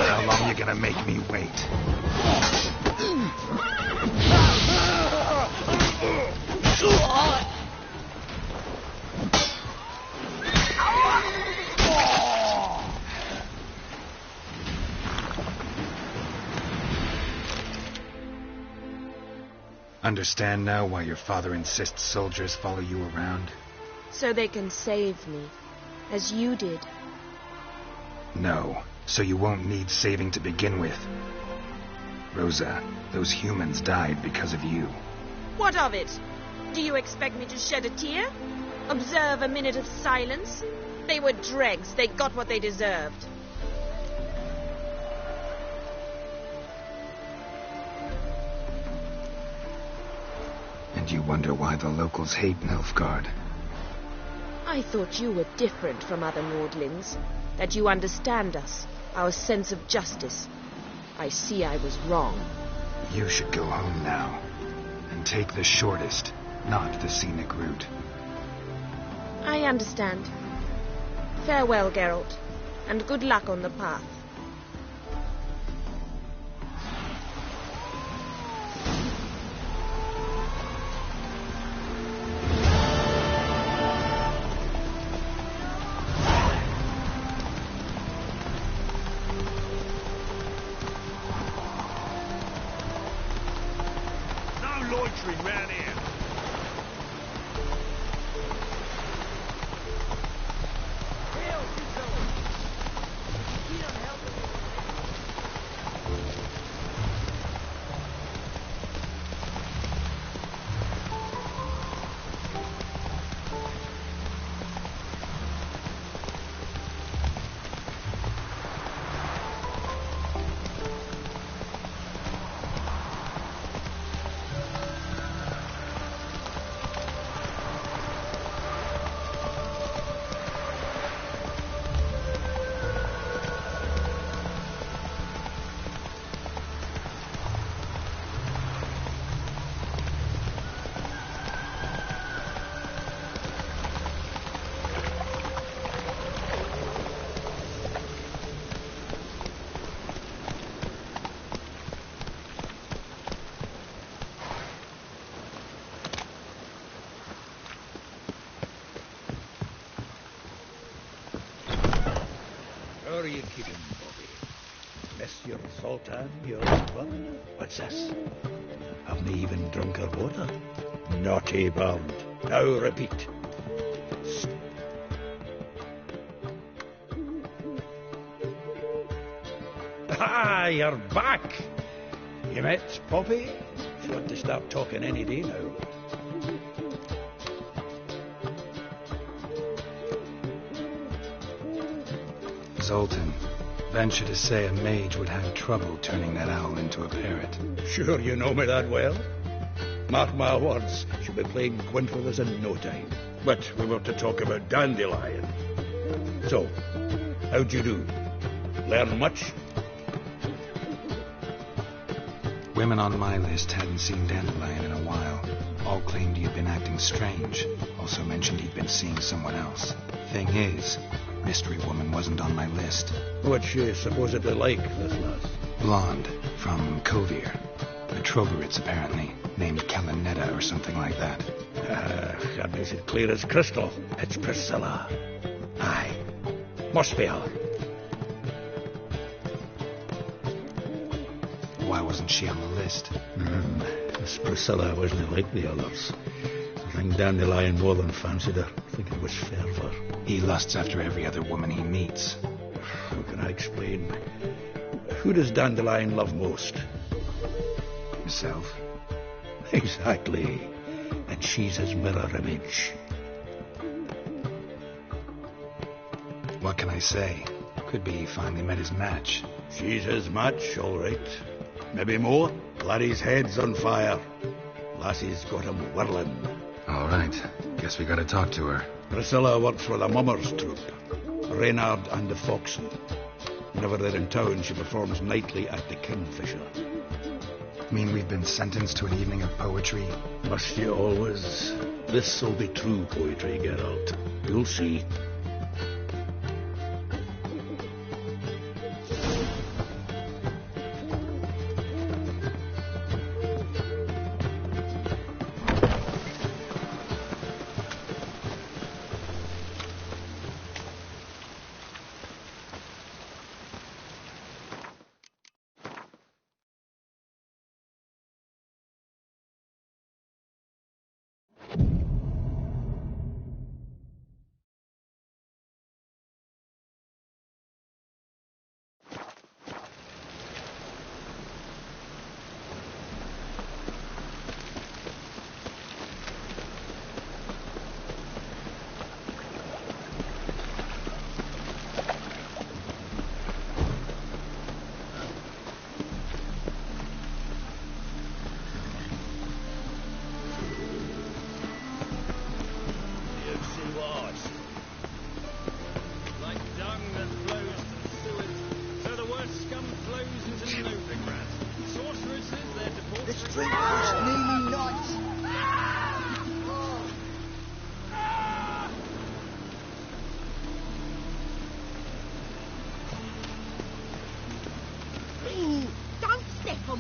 How long you gonna make me wait? Understand now why your father insists soldiers follow you around? So they can save me, as you did. No, so you won't need saving to begin with. Rosa, those humans died because of you. What of it? Do you expect me to shed a tear? Observe a minute of silence? They were dregs. They got what they deserved. And you wonder why the locals hate Nilfgaard. I thought you were different from other Nordlings. That you understand us, our sense of justice. I see I was wrong. You should go home now. And take the shortest, not the scenic route. I understand. Farewell, Geralt, and good luck on the path. No loitering round here. How are you keeping, Bobby? Monsieur Sultan, your brother? What's this? Haven't even drunk her water? Naughty bird. Now repeat. Ah, you're back! You met Poppy? She want to start talking any day now. Zoltan, venture to say a mage would have trouble turning that owl into a parrot. Sure you know me that well. Mark my words, she'll be playing Gwent with us in no time. But we were to talk about Dandelion. So, how'd you do? Learn much? Women on my list hadn't seen Dandelion in a while. All claimed he'd been acting strange. Also mentioned he'd been seeing someone else. Thing is, Mystery Woman wasn't on my list. What's she supposedly like, this lass? Blonde, from Kovir. A Trogoritz, apparently, named Kalinetta or something like that. That makes it clear as crystal. It's Priscilla. Aye. Must be her. Why wasn't she on the list? This Priscilla wasn't like the others. I think Dandelion more than fancied her. I think it was fervour. He lusts after every other woman he meets. How can I explain? Who does Dandelion love most? Himself. Exactly. And she's his mirror image. What can I say? Could be he finally met his match. She's his match, all right. Maybe more. Laddie's head's on fire. Lassie's got him whirling. All right. Guess we gotta talk to her. Priscilla works for the Mummers troupe. Reynard and the Foxen. Whenever they're in town, she performs nightly at the Kingfisher. Mean we've been sentenced to an evening of poetry? Must you always? This'll be true poetry, Geralt. You'll see.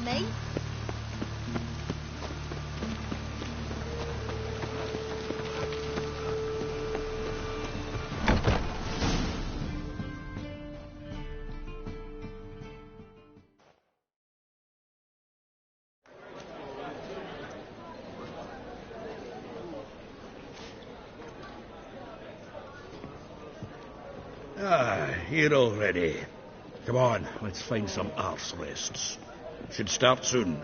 me. Here already. Come on, let's find some arse rests. Should start soon.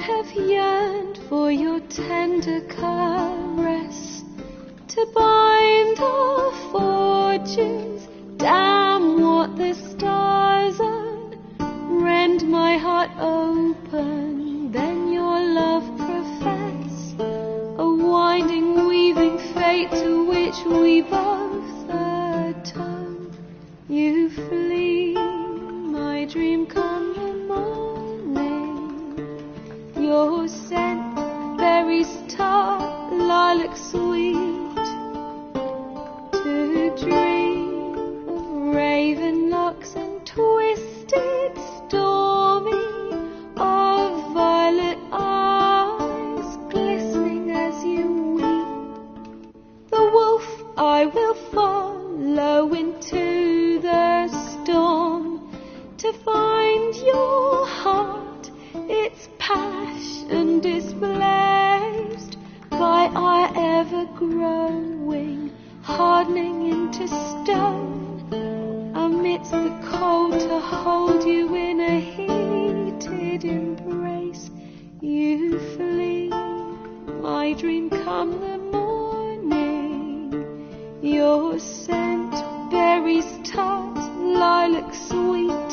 Have yearned for your tender caress, to bind our fortunes. Damn what the stars are, rend my heart open, then your love profess, a winding, weaving fate to which we both atone. You flee, my dream come the morning. Your scent, berries tart, lilac sweet, to dream of raven locks and twisted, stormy, of violet eyes glistening as you weep. The wolf I will follow into the storm, to find your heart, its passion displaced by our ever-growing, hardening into stone, amidst the cold to hold you in a heated embrace. You flee, my dream come the morning, your scent, berries tart, lilac sweet,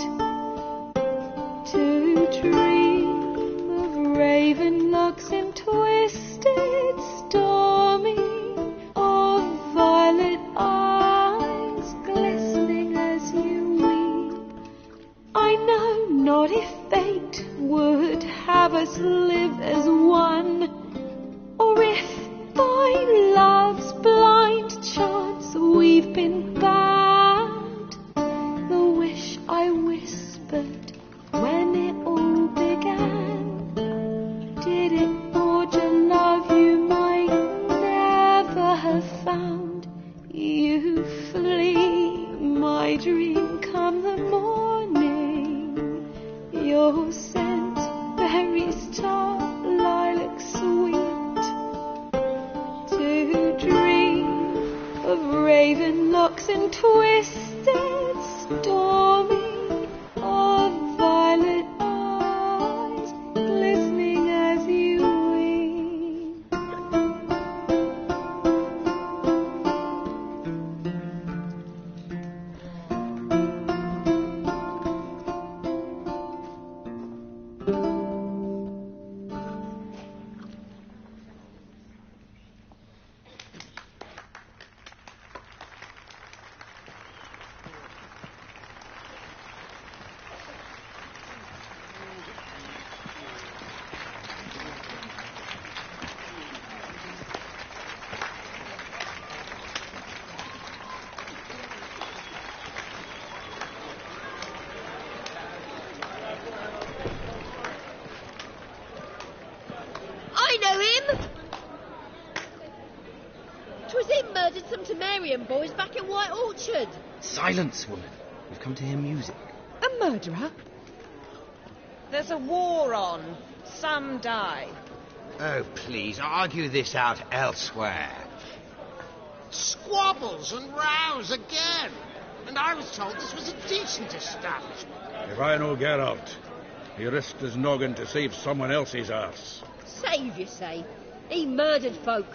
to dream raven locks and twisted, stormy, of violet eyes glistening as you weep. I know not if fate would have us live as one, or if by love's blind chance we've been bound. The wish I whispered when it all began, did it forge a love you might never have found? You flee, my dream come the morning, your scent, berries tart, lilac sweet, to dream of raven locks and twisted, stormy, of violet eyes glistening as you weep. Boys back in White Orchard. Silence, woman. We've come to hear music. A murderer? There's a war on. Some day. Oh, please, argue this out elsewhere. Squabbles and rows again. And I was told this was a decent establishment. If I know Geralt, he risked his noggin to save someone else's arse. Save, you say? He murdered folk.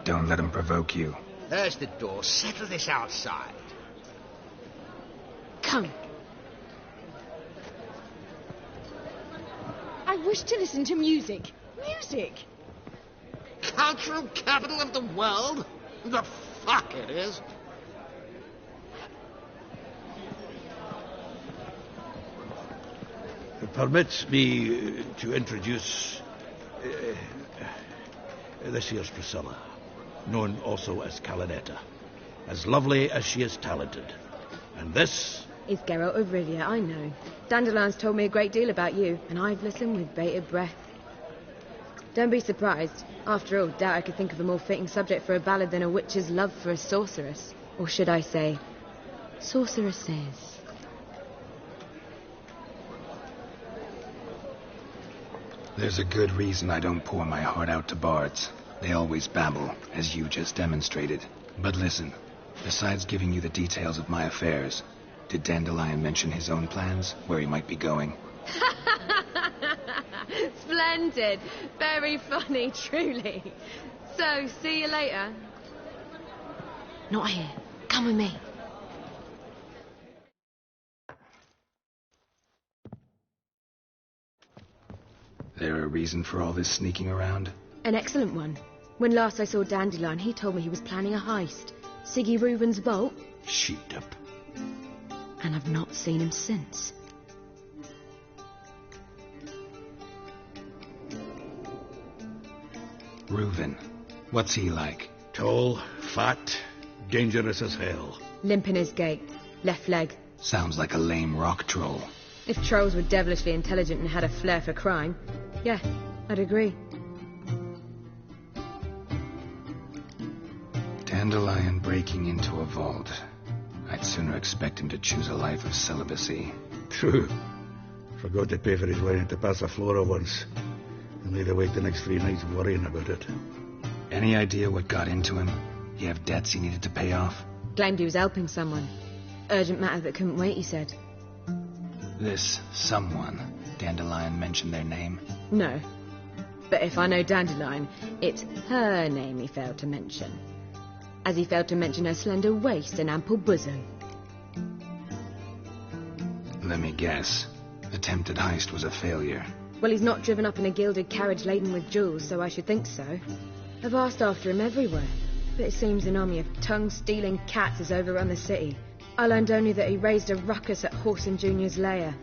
Don't let him provoke you. There's the door. Settle this outside. Come. I wish to listen to music. Music! Cultural capital of the world? The fuck it is. Permit me to introduce... this here's Priscilla, known also as Calinetta. As lovely as she is talented. And this... It's Geralt of Rivia, I know. Dandelion's told me a great deal about you, and I've listened with bated breath. Don't be surprised. After all, doubt I could think of a more fitting subject for a ballad than a witch's love for a sorceress. Or should I say, sorceresses. There's a good reason I don't pour my heart out to bards. They always babble, as you just demonstrated. But listen, besides giving you the details of my affairs, did Dandelion mention his own plans, where he might be going? Splendid. Very funny, truly. So, see you later. Not here. Come with me. There a reason for all this sneaking around? An excellent one. When last I saw Dandelion, he told me he was planning a heist. Siggy Reuben's vault. Sheet up. And I've not seen him since. Reuben. What's he like? Tall, fat, dangerous as hell. Limp in his gait. Left leg. Sounds like a lame rock troll. If trolls were devilishly intelligent and had a flair for crime, yeah, I'd agree. Dandelion breaking into a vault. I'd sooner expect him to choose a life of celibacy. True. Forgot to pay for his wine at the Passaflora once. And made her wait the next 3 nights worrying about it. Any idea what got into him? He have debts he needed to pay off? Claimed he was helping someone. Urgent matter that couldn't wait, he said. This someone, Dandelion mentioned their name? No. But if I know Dandelion, it's her name he failed to mention. As he failed to mention her slender waist and ample bosom. Let me guess. Attempted heist was a failure. Well, he's not driven up in a gilded carriage laden with jewels, so I should think so. I've asked after him everywhere, but it seems an army of tongue-stealing cats has overrun the city. I learned only that he raised a ruckus at Whoreson Jr.'s lair.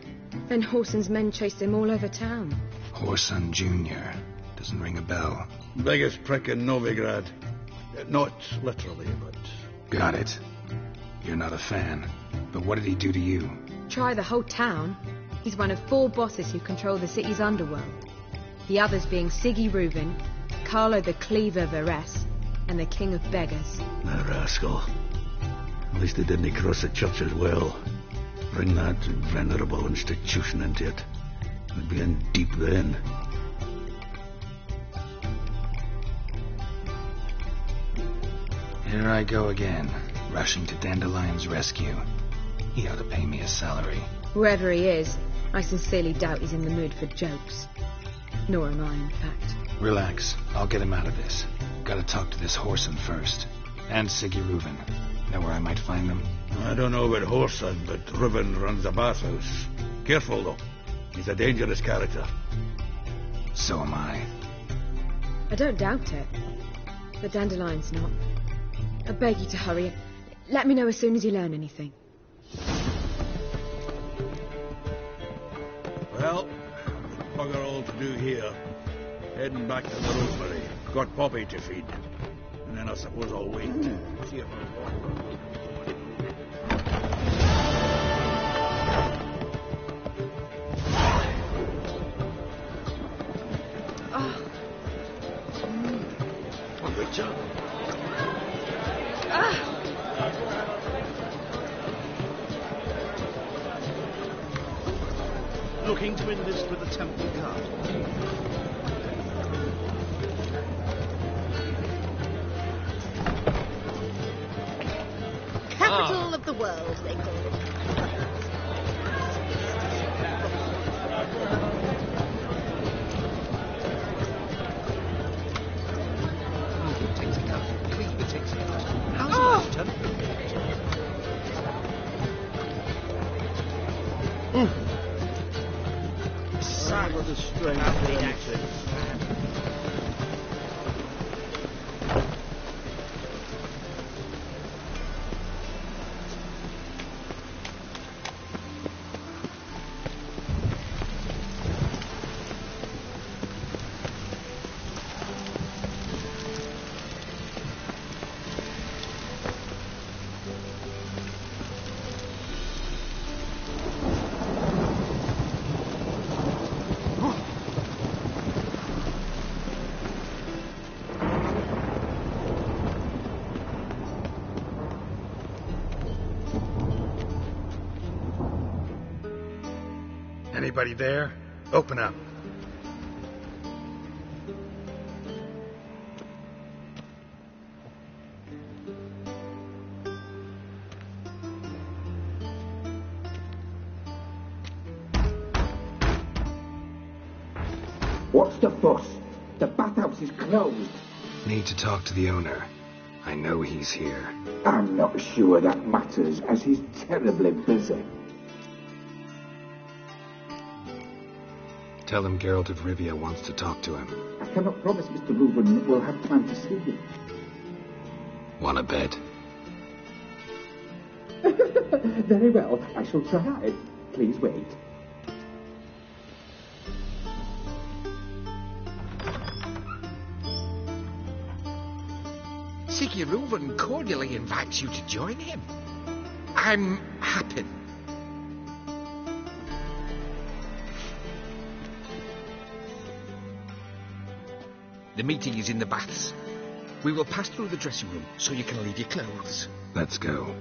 Then Whoreson's men chased him all over town. Whoreson Jr. Doesn't ring a bell. Biggest prick in Novigrad. Not literally, but... Got it. You're not a fan. But what did he do to you? Try the whole town. He's one of 4 bosses who control the city's underworld. The others being Siggy Reuben, Carlo the Cleaver Varese, and the King of Beggars. The rascal. At least they didn't cross the church as well. Bring that venerable institution into it. We'd be in deep then. Here I go again, rushing to Dandelion's rescue. He ought to pay me a salary. Whoever he is, I sincerely doubt he's in the mood for jokes. Nor am I, in fact. Relax. I'll get him out of this. Gotta talk to this Whoreson first. And Siggy Reuben. Know where I might find them? I don't know about Whoreson, but Reuben runs a bathhouse. Careful, though. He's a dangerous character. So am I. I don't doubt it. But Dandelion's not. I beg you to hurry. Let me know as soon as you learn anything. Well, bugger all to do here. Heading back to the Rosemary. Got Poppy to feed. And then I suppose I'll wait. See if Good job. looking to enlist with the Temple Guard. Capital of the world, they call it. How's it, Sad with a strange accent. Anybody there? Open up. What's the fuss? The bathhouse is closed. Need to talk to the owner. I know he's here. I'm not sure that matters, as he's terribly busy. Tell him Geralt of Rivia wants to talk to him. I cannot promise Mr. Reuben will have time to see him. Want a bed? Very well, I shall try. Please wait. Siggy Reuben cordially invites you to join him. I'm happy. The meeting is in the baths. We will pass through the dressing room so you can leave your clothes. Let's go.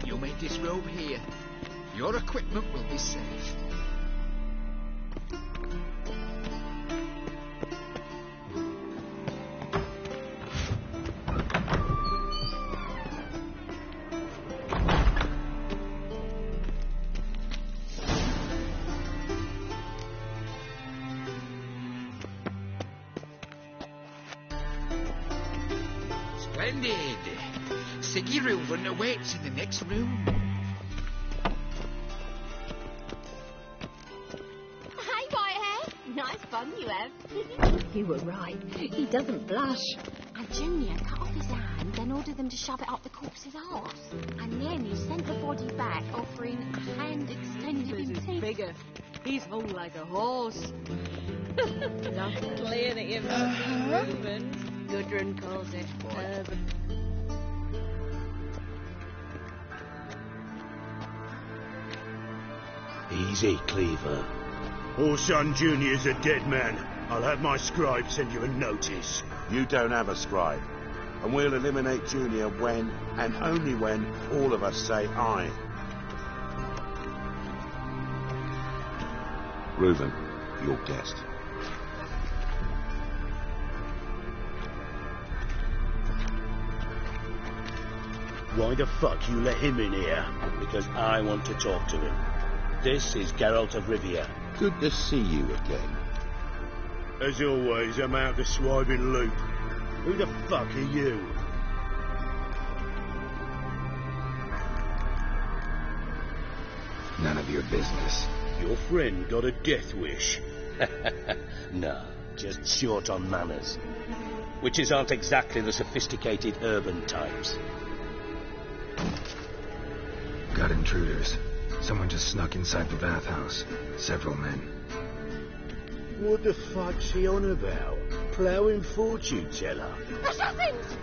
You may disrobe here. Your equipment will be safe. Splendid. Siggy Reuben awaits in the next room. Hi, Whitehair. Nice bum you have. You were right. He doesn't blush. And Junior cut off his hand, then ordered them to shove it up the corpse's arse. And then he sent the body back, offering a hand extended in teeth. Bigger. He's hung like a horse. Not clear that you've not seen Reuben. Gudrun calls it urban. Easy, Cleaver. Orson Jr.'s a dead man. I'll have my scribe send you a notice. You don't have a scribe. And we'll eliminate Junior when, and only when, all of us say aye. Reuben, your guest. Why the fuck you let him in here? Because I want to talk to him. This is Geralt of Rivia. Good to see you again. As always, I'm out the swiping loop. Who the fuck are you? None of your business. Your friend got a death wish. No, just short on manners. Witches aren't exactly the sophisticated urban types. Got intruders. Someone just snuck inside the bathhouse. Several men. What the fuck's he on about? Ploughing fortune teller? Assassins!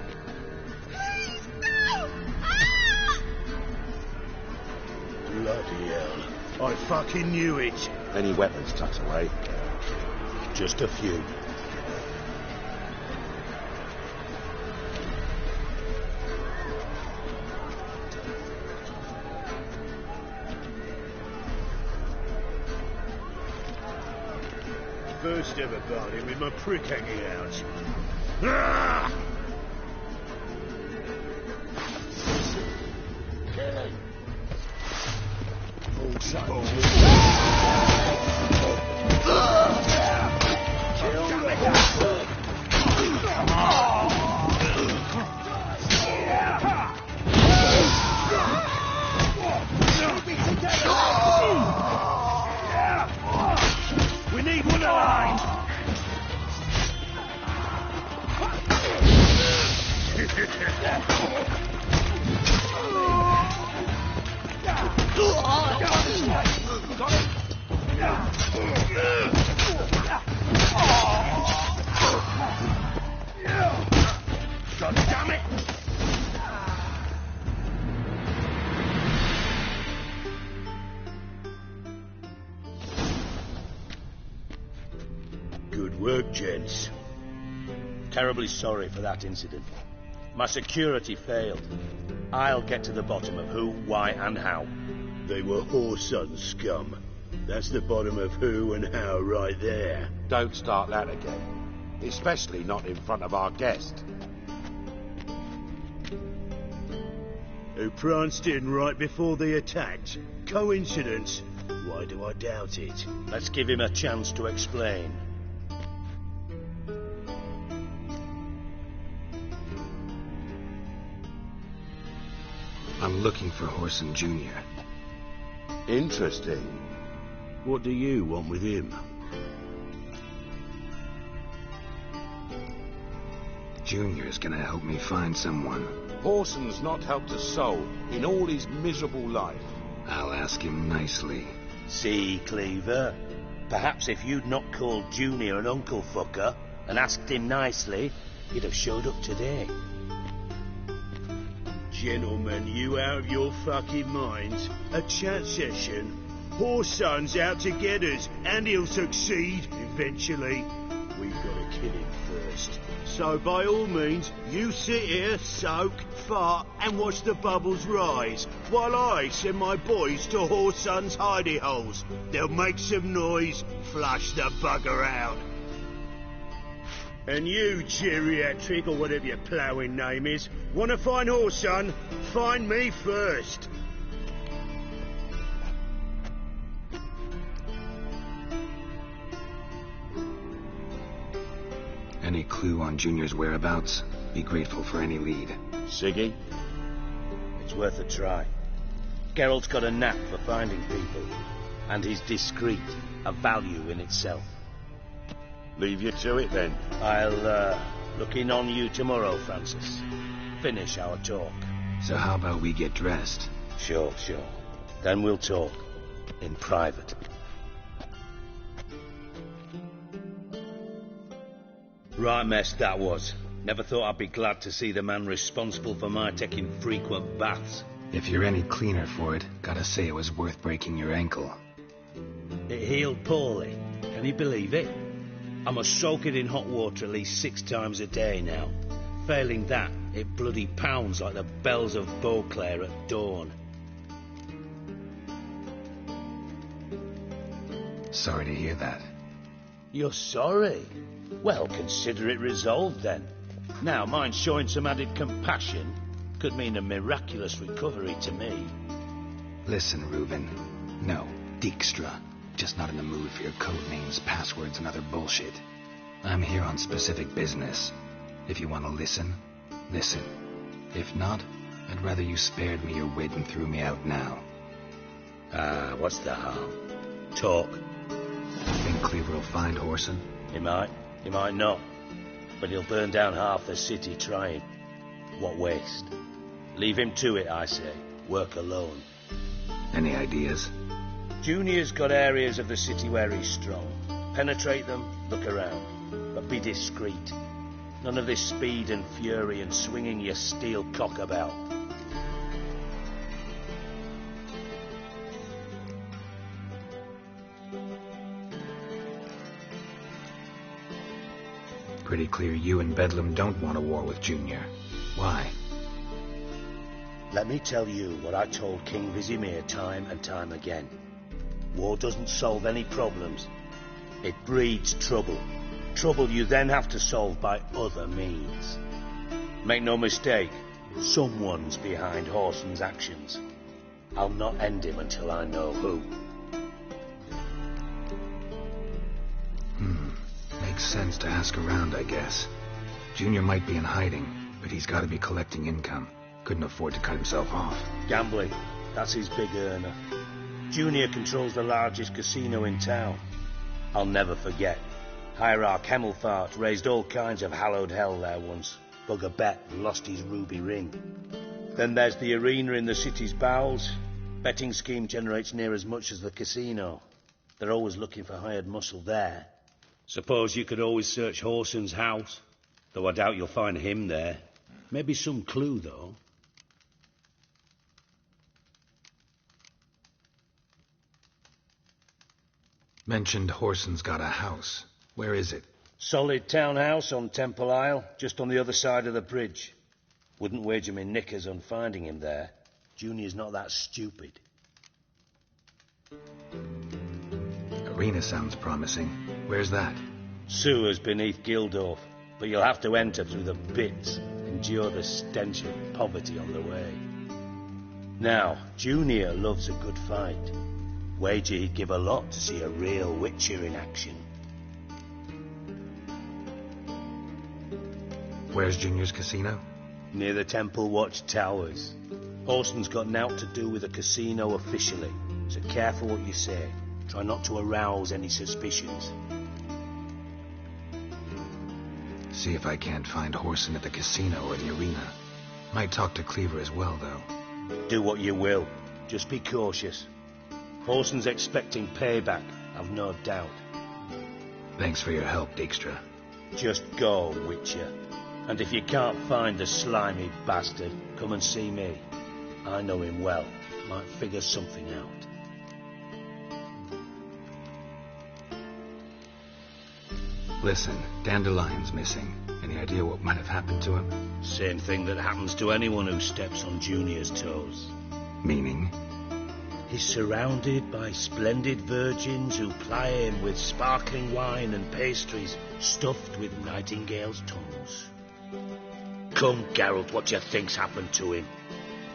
Please, no! Ah! Bloody hell. I fucking knew it. Any weapons tucked away? Just a few. first ever bargain with my prick hanging out. Ah! We need one alive! God damn it! Good work, gents. Terribly sorry for that incident. My security failed. I'll get to the bottom of who, why, and how. They were Whoreson scum. That's the bottom of who and how right there. Don't start that again. Especially not in front of our guest. Who pranced in right before they attacked. Coincidence? Why do I doubt it? Let's give him a chance to explain. I'm looking for Whoreson Jr. Interesting. What do you want with him? Junior's gonna help me find someone. Whoreson's not helped a soul in all his miserable life. I'll ask him nicely. See, Cleaver? Perhaps if you'd not called Junior an uncle fucker and asked him nicely, he'd have showed up today. Gentlemen, you out of your fucking minds? A chat session? Whoreson's out to get us, and he'll succeed eventually. We've got to kill him first. So by all means, you sit here, soak, fart, and watch the bubbles rise, while I send my boys to Whoreson's hidey holes. They'll make some noise, flush the bugger out. And you, geriatric, or whatever your ploughing name is, want to find Whoreson? Find me first. Any clue on Junior's whereabouts? Be grateful for any lead. Siggy? It's worth a try. Geralt's got a knack for finding people, and he's discreet, a value in itself. Leave you to it, then. I'll, look in on you tomorrow, Francis. Finish our talk. So how about we get dressed? Sure. Then we'll talk. In private. Right mess that was. Never thought I'd be glad to see the man responsible for my taking frequent baths. If you're any cleaner for it, gotta say it was worth breaking your ankle. It healed poorly. Can you believe it? I must soak it in hot water at least 6 times a day now. Failing that, it bloody pounds like the bells of Beauclair at dawn. Sorry to hear that. You're sorry? Well, consider it resolved then. Now, mind showing some added compassion could mean a miraculous recovery to me. Listen, Reuben. No, Dijkstra. Just not in the mood for your code names, passwords, and other bullshit. I'm here on specific business. If you want to listen, listen. If not, I'd rather you spared me your wit and threw me out now. What's the harm? Talk. Think Cleaver will find Whoreson? He might not. But he'll burn down half the city trying. What waste? Leave him to it, I say. Work alone. Any ideas? Junior's got areas of the city where he's strong. Penetrate them, look around. But be discreet. None of this speed and fury and swinging your steel cock about. Pretty clear you and Bedlam don't want a war with Junior. Why? Let me tell you what I told King Vizimir time and time again. War doesn't solve any problems. It breeds trouble. Trouble you then have to solve by other means. Make no mistake, someone's behind Horson's actions. I'll not end him until I know who. Makes sense to ask around, I guess. Junior might be in hiding, but he's got to be collecting income. Couldn't afford to cut himself off. Gambling, that's his big earner. Junior controls the largest casino in town. I'll never forget. Hierarch Hemmelfart raised all kinds of hallowed hell there once. Bugger Bet lost his ruby ring. Then there's the arena in the city's bowels. Betting scheme generates near as much as the casino. They're always looking for hired muscle there. Suppose you could always search Horson's house, though I doubt you'll find him there. Maybe some clue, though. Mentioned Horson's got a house. Where is it? Solid townhouse on Temple Isle, just on the other side of the bridge. Wouldn't wager me knickers on finding him there. Junior's not that stupid. Arena sounds promising. Where's that? Sewers beneath Gildorf, but you'll have to enter through the pits, endure the stench of poverty on the way. Now, Junior loves a good fight. Wager he'd give a lot to see a real Witcher in action. Where's Junior's casino? Near the Temple Watch Towers. Horson's got nought to do with the casino officially, so careful what you say. Try not to arouse any suspicions. See if I can't find Horson at the casino or the arena. Might talk to Cleaver as well, though. Do what you will. Just be cautious. Horson's expecting payback, I've no doubt. Thanks for your help, Dijkstra. Just go, Witcher. And if you can't find the slimy bastard, come and see me. I know him well. Might figure something out. Listen, Dandelion's missing. Any idea what might have happened to him? Same thing that happens to anyone who steps on Junior's toes. Meaning? He's surrounded by splendid virgins who ply him with sparkling wine and pastries stuffed with nightingales' tongues. Come, Geralt, what do you think's happened to him?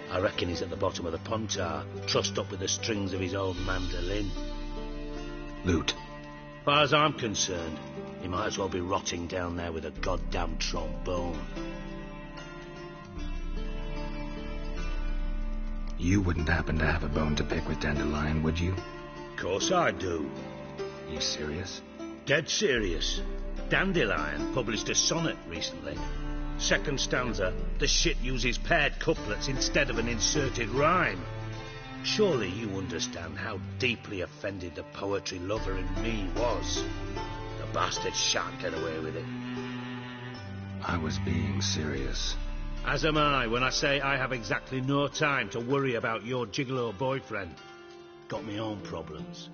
I reckon he's at the bottom of the Pontar, trussed up with the strings of his old mandolin. Loot. As far as I'm concerned, he might as well be rotting down there with a goddamn trombone. You wouldn't happen to have a bone to pick with Dandelion, would you? Course I do. You serious? Dead serious. Dandelion published a sonnet recently. Second stanza, the shit uses paired couplets instead of an inserted rhyme. Surely you understand how deeply offended the poetry lover in me was. The bastard shan't get away with it. I was being serious. As am I when I say I have exactly no time to worry about your gigolo boyfriend. Got me own problems.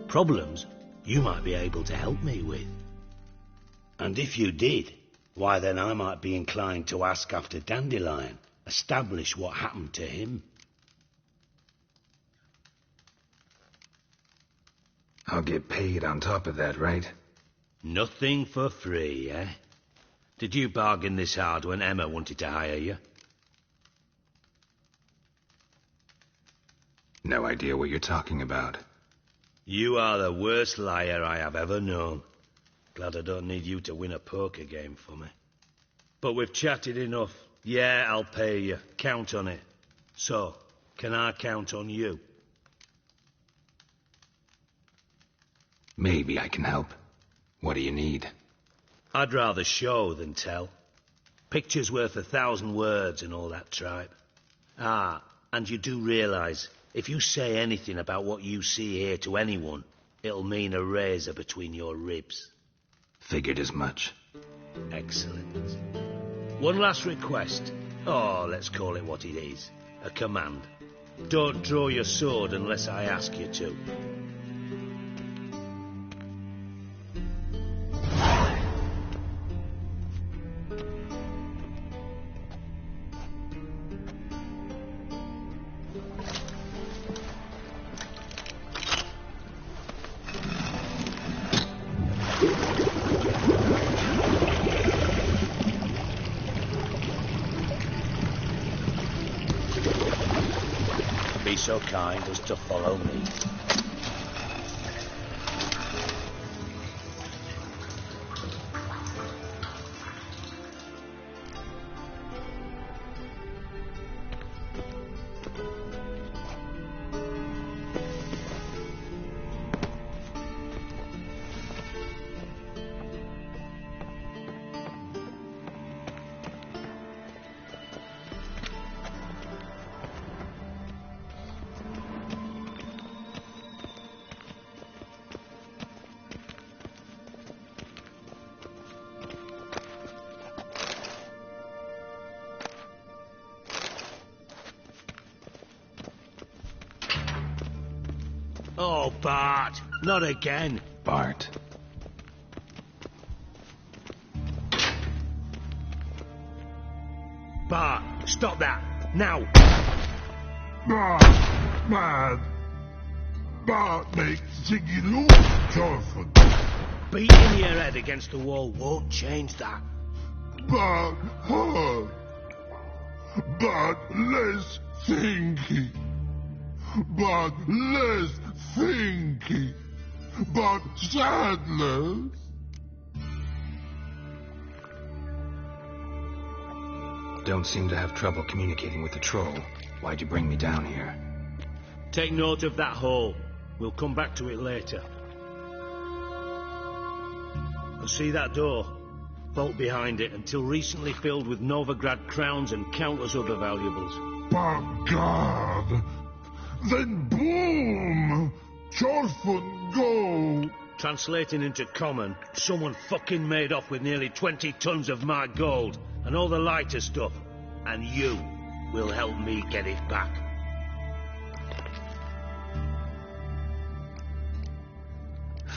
Problems you might be able to help me with. And if you did, why then I might be inclined to ask after Dandelion, establish what happened to him. I'll get paid on top of that, right? Nothing for free, eh? Did you bargain this hard when Emma wanted to hire you? No idea what you're talking about. You are the worst liar I have ever known. Glad I don't need you to win a poker game for me. But we've chatted enough. Yeah, I'll pay you. Count on it. So, can I count on you? Maybe I can help. What do you need? I'd rather show than tell. Picture's worth 1,000 words and all that tripe. Ah, and you do realise, if you say anything about what you see here to anyone, it'll mean a razor between your ribs. Figured as much. Excellent. One last request. Oh, let's call it what it is. A command. Don't draw your sword unless I ask you to. so kind as to follow me. Oh, Bart, not again. Bart. Bart, stop that, now. Bart, man. Bart makes Ziggy look Jorford. Beating your head against the wall won't change that. Bart hard. Bart less thinky. Bart less thinky. Bart Sadler. Don't seem to have trouble communicating with the troll. Why'd you bring me down here? Take note of that hole. We'll come back to it later. And see that door? Vault behind it, until recently filled with Novigrad crowns and countless other valuables. By God! Then boom! Jorfun go! Translating into common, someone fucking made off with nearly 20 tons of my gold, and all the lighter stuff. And you will help me get it back.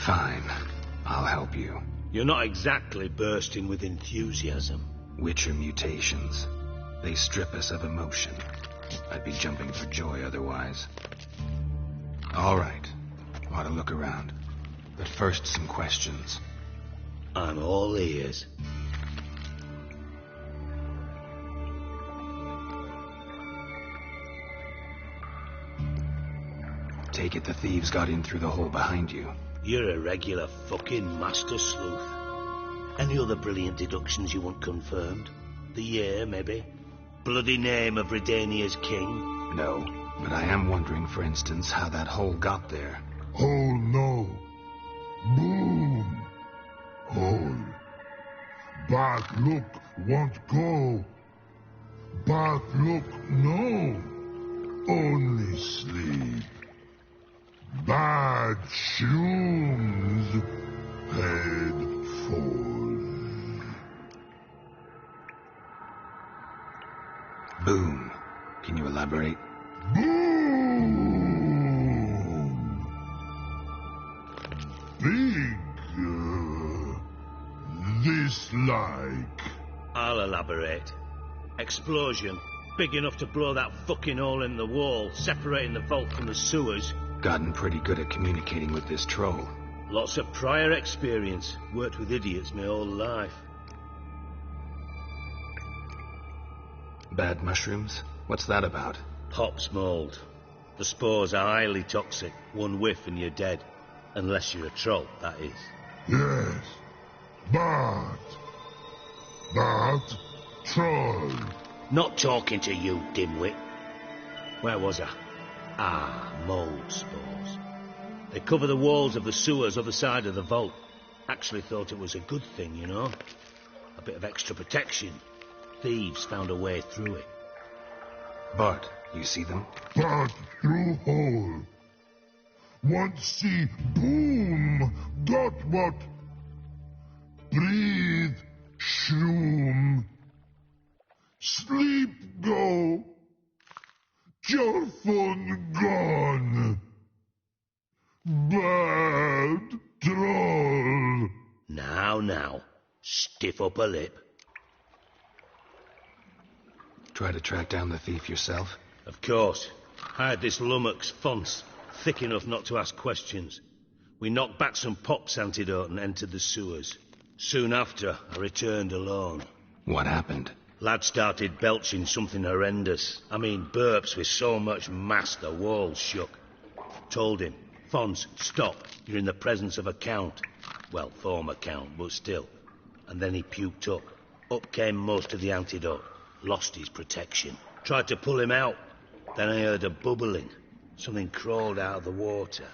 Fine. I'll help you. You're not exactly bursting with enthusiasm. Witcher mutations. They strip us of emotion. I'd be jumping for joy otherwise. All right. Ought to look around. But first, some questions. I'm all ears. Take it the thieves got in through the hole behind you. You're a regular fucking master sleuth. Any other brilliant deductions you want confirmed? The year, maybe? Bloody name of Redania's king? No, but I am wondering, for instance, how that hole got there. Hole no. Boom. Hole. Back look won't go. Back look no. Only sleep. Bad shoes. Head full. Boom. Can you elaborate? Boom. Big. Dislike. I'll elaborate. Explosion. Big enough to blow that fucking hole in the wall, separating the vault from the sewers. Gotten pretty good at communicating with this troll. Lots of prior experience. Worked with idiots my whole life. Bad mushrooms? What's that about? Hops mold. The spores are highly toxic. One whiff and you're dead. Unless you're a troll, that is. Yes. Bart. Bart. Troll. Not talking to you, dimwit. Where was I? Ah, mold spores. They cover the walls of the sewers other side of the vault. Actually thought it was a good thing, you know. A bit of extra protection. Thieves found a way through it. Bart, you see them? Bart through hole. Want see boom. Got what? Breathe. Shroom. Sleep go. Jorfun gone. Bad troll. Now. Stiff upper lip. Try to track down the thief yourself? Of course. I had this lummox Fons, thick enough not to ask questions. We knocked back some Pop's antidote and entered the sewers. Soon after, I returned alone. What happened? Lad started belching something horrendous. I mean, burps with so much mass the walls shook. Told him, Fons, stop. You're in the presence of a count. Well, former count, but still. And then he puked up. Up came most of the antidote. Lost his protection. Tried to pull him out. Then I heard a bubbling. Something crawled out of the water.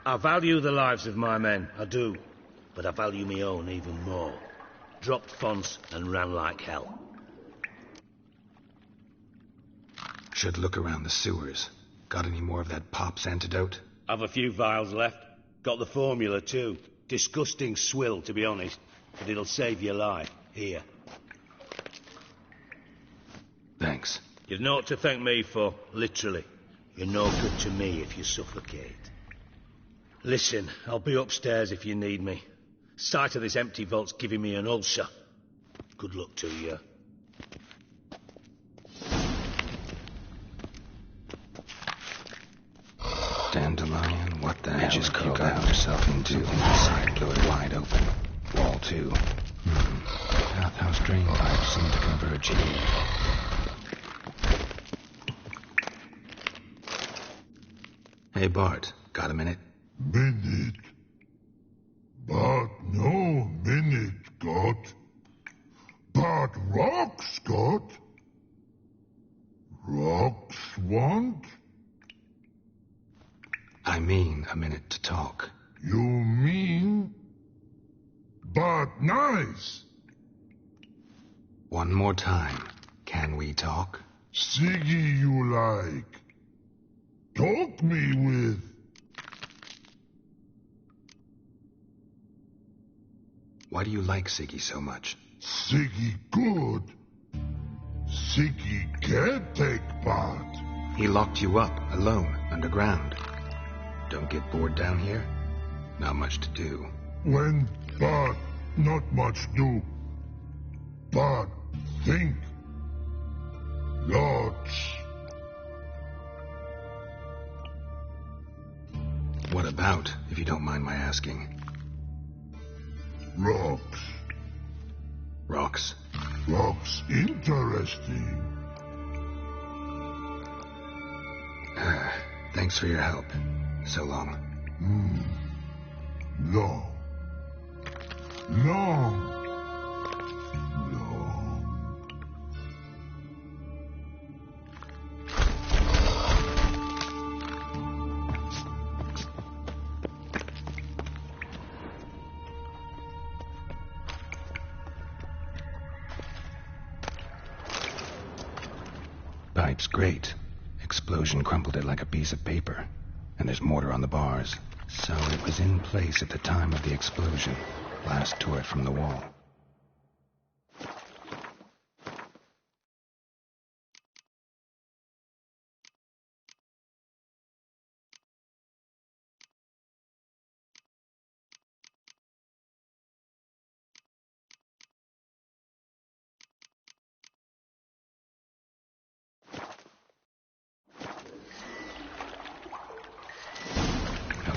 I value the lives of my men, I do. But I value my own even more. Dropped Fons and ran like hell. Should look around the sewers. Got any more of that Pop's antidote? I've a few vials left. Got the formula too. Disgusting swill, to be honest. But it'll save your life. Here. Thanks. You've naught to thank me for, literally. You're no good to me if you suffocate. Listen, I'll be upstairs if you need me. Sight of this empty vault's giving me an ulcer. Good luck to you. Dandelion, what the hell have you got yourself into? Inside blew it wide open. Wall two. Bathhouse drain pipes seem to converge here. Hey, Bart, got a minute? Minute? But no minute got. But rocks got. Rocks want? I mean a minute to talk. You mean? But nice. One more time. Can we talk? Siggy you like. Talk me with. Why do you like Siggy so much? Siggy good. Siggy can't take part. He locked you up, alone, underground. Don't get bored down here? Not much to do. When, but not much do. But think. Lots. What about, if you don't mind my asking? Rocks. Rocks? Rocks interesting. Thanks for your help. So long. Long. Long. Pipe's great. Explosion crumpled it like a piece of paper. And there's mortar on the bars. So it was in place at the time of the explosion. Blast tore it from the wall.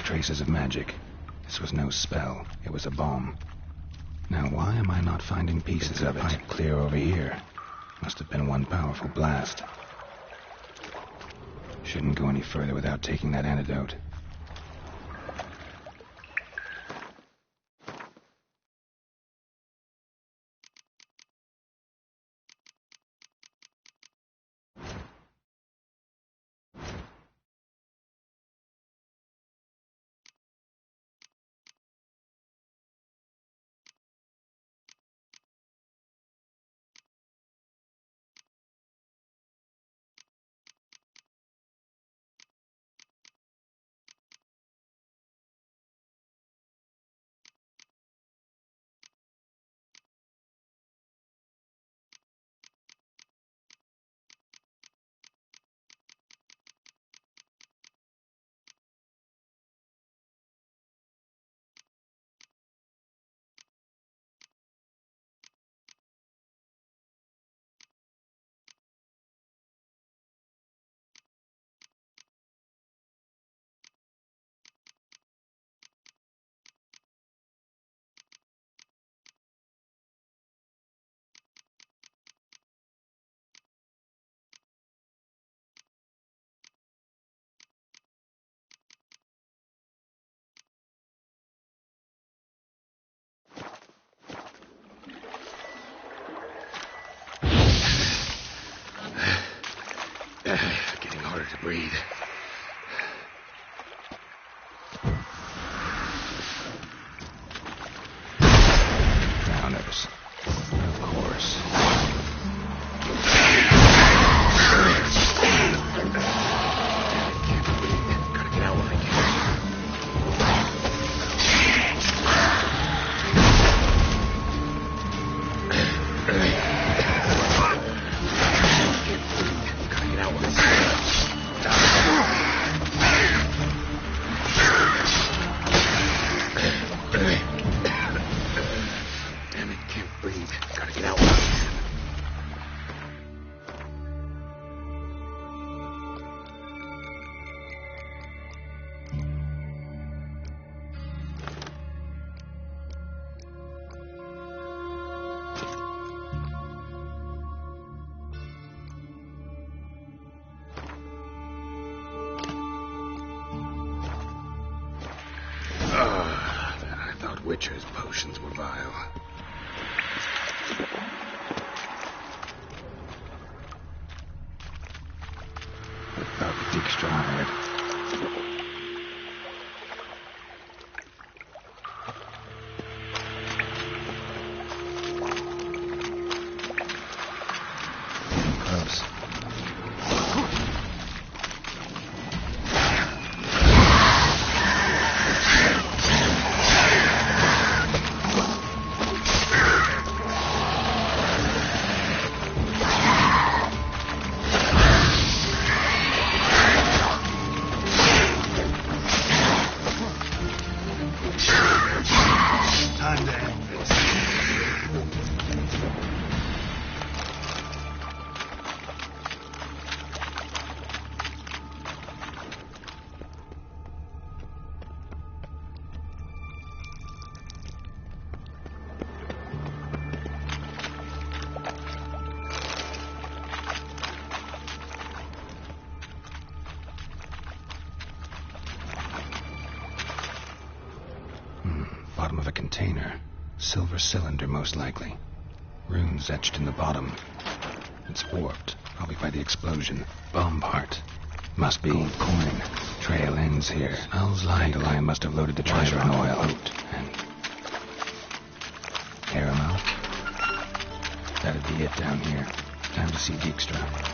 Traces of magic. This was no spell. It was a bomb. Now, why am I not finding pieces of it? Pipe clear over here. Must have been one powerful blast. Shouldn't go any further without taking that antidote. breathe. Drowners. Of course. Gotta get out while I Witcher's potions were vile. Without Dijkstra ahead. Close. Bottom of a container. Silver cylinder, most likely. Runes etched in the bottom. It's warped, probably by the explosion. Bomb part. Must be. Gold coin. Trail ends here. Smells like. Dandelion must have loaded the treasure in oil. And caramel. That'd be it down here. Time to see Dijkstra.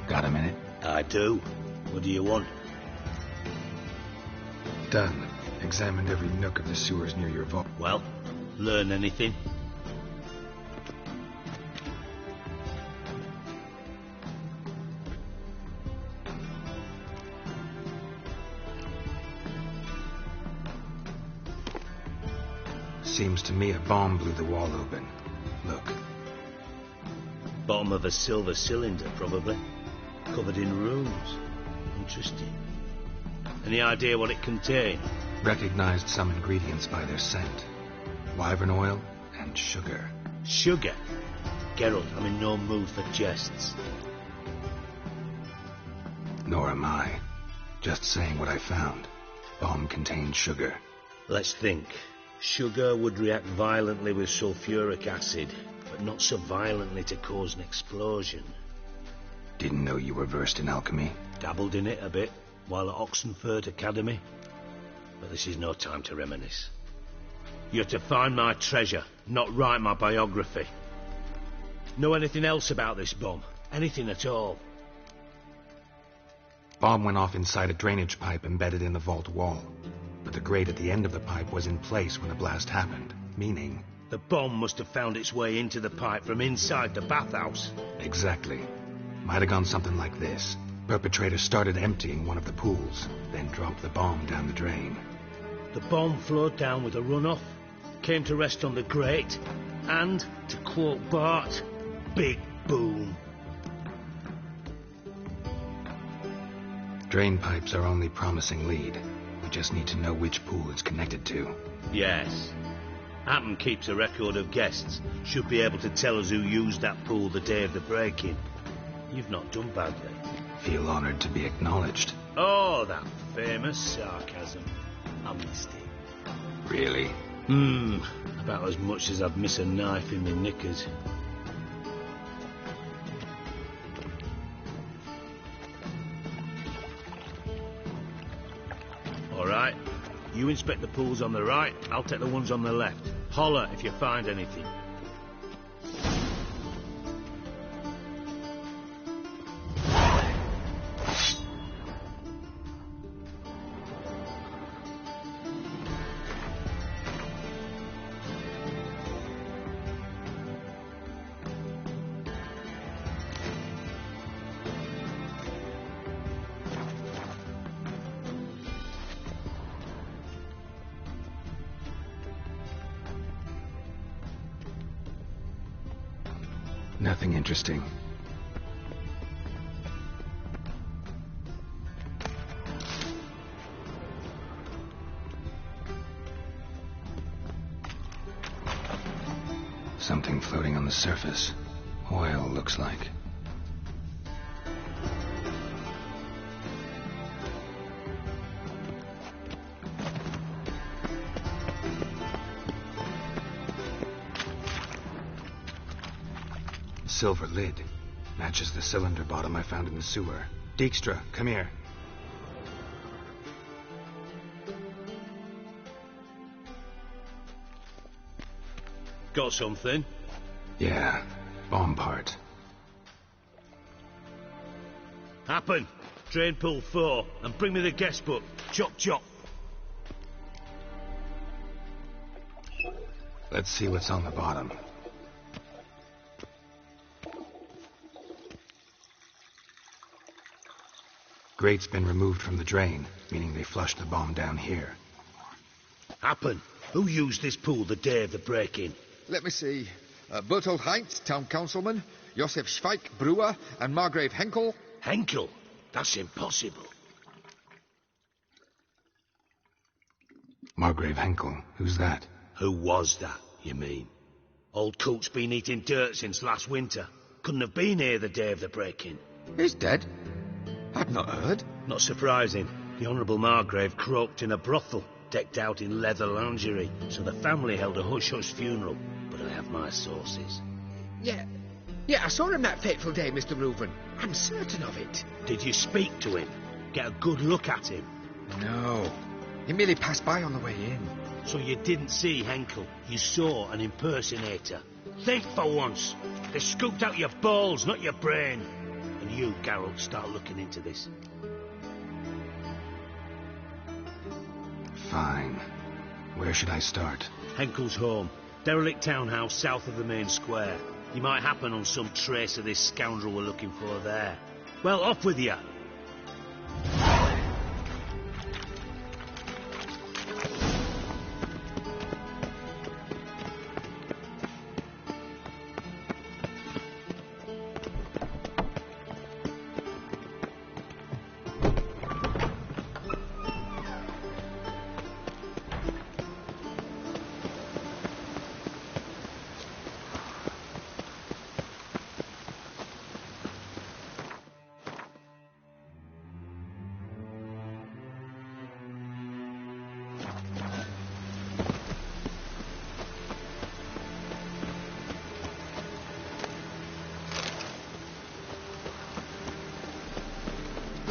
Got a minute? I do. What do you want? Done. Examined every nook of the sewers near your vault. Well, learn anything? Seems to me a bomb blew the wall open. Look. Bottom of a silver cylinder, probably. Covered in runes. Interesting. Any idea what it contained? Recognized some ingredients by their scent. Wyvern oil and sugar. Sugar? Geralt, I'm in no mood for jests. Nor am I. Just saying what I found. Bomb contained sugar. Let's think. Sugar would react violently with sulfuric acid, but not so violently to cause an explosion. Didn't know you were versed in alchemy. Dabbled in it a bit. while at Oxenford Academy. But this is no time to reminisce. You're to find my treasure, not write my biography. Know anything else about this bomb? Anything at all? Bomb went off inside a drainage pipe embedded in the vault wall. But the grate at the end of the pipe was in place when the blast happened, meaning... The bomb must have found its way into the pipe from inside the bathhouse. Exactly. Might have gone something like this. Perpetrator started emptying one of the pools, then dropped the bomb down the drain. The bomb flowed down with a runoff, came to rest on the grate, and, to quote Bart, big boom. Drain pipes are only promising lead. We just need to know which pool it's connected to. Yes. Hatton keeps a record of guests. Should be able to tell us who used that pool the day of the break-in. You've not done badly. Feel honored to be acknowledged. Oh, that famous sarcasm. I missed it. Really? About as much as I'd miss a knife in my knickers. All right. You inspect the pools on the right, I'll take the ones on the left. Holler if you find anything. Nothing interesting. Something floating on the surface. Oil, looks like. Silver lid. Matches the cylinder bottom I found in the sewer. Dijkstra, come here. Got something? Yeah, bomb part. Happen. Drain pool 4, and bring me the guest book. Chop chop. Let's see what's on the bottom. Grate's been removed from the drain, meaning they flushed the bomb down here. Happen. Who used this pool the day of the break-in? Let me see. Bertold Heinz, town councilman, Josef Schweik, brewer, and Margrave Henkel. Henkel? That's impossible. Margrave Henkel? Who's that? Who was that, you mean? Old Coot's been eating dirt since last winter. Couldn't have been here the day of the break-in. He's dead? I've not heard. Not surprising. The Honourable Margrave croaked in a brothel, decked out in leather lingerie, so the family held a hush-hush funeral. But I have my sources. Yeah, I saw him that fateful day, Mr. Reuben. I'm certain of it. Did you speak to him? Get a good look at him? No. He merely passed by on the way in. So you didn't see Henkel. You saw an impersonator. Think for once. They scooped out your balls, not your brain. And you, Geralt, start looking into this. Fine. Where should I start? Henkel's home. Derelict townhouse south of the main square. You might happen on some trace of this scoundrel we're looking for there. Well, off with you.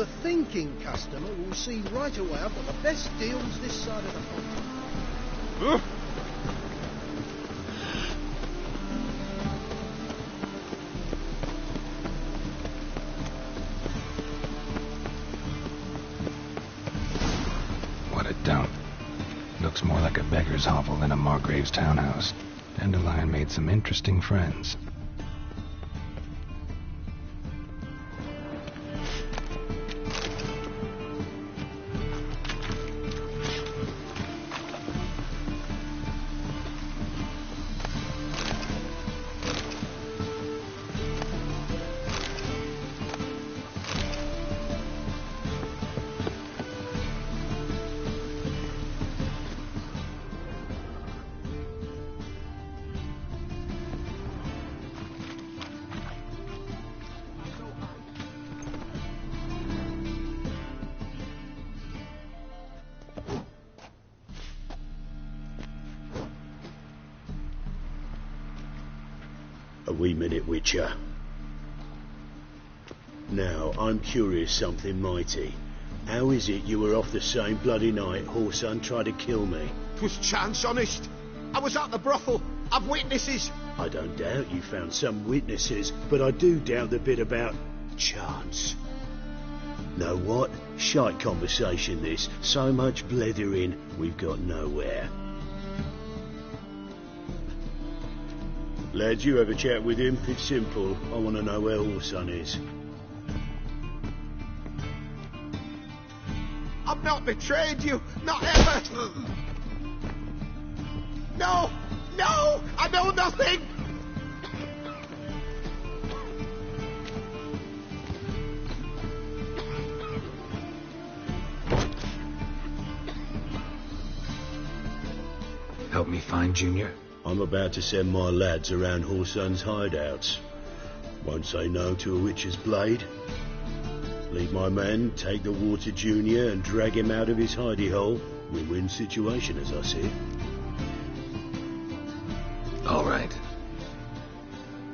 The thinking customer will see right away I've got the best deals this side of the pond. What a dump. Looks more like a beggar's hovel than a Margrave's townhouse. Dandelion made some interesting friends. A wee minute, Witcher. Now, I'm curious something mighty. How is it you were off the same bloody night Whoreson tried to kill me? 'Twas chance, honest. I was at the brothel. I've witnesses. I don't doubt you found some witnesses, but I do doubt the bit about chance. Know what? Shite conversation this. So much blethering, we've got nowhere. Lads, you have a chat with him. It's simple. I want to know where Whoreson is. I've not betrayed you. Not ever. No! No! I know nothing! Help me find Junior? I'm about to send my lads around Whoreson's hideouts. Won't say no to a witch's blade. Lead my men, take the water Junior and drag him out of his hidey hole. Win-win situation, as I see it. All right.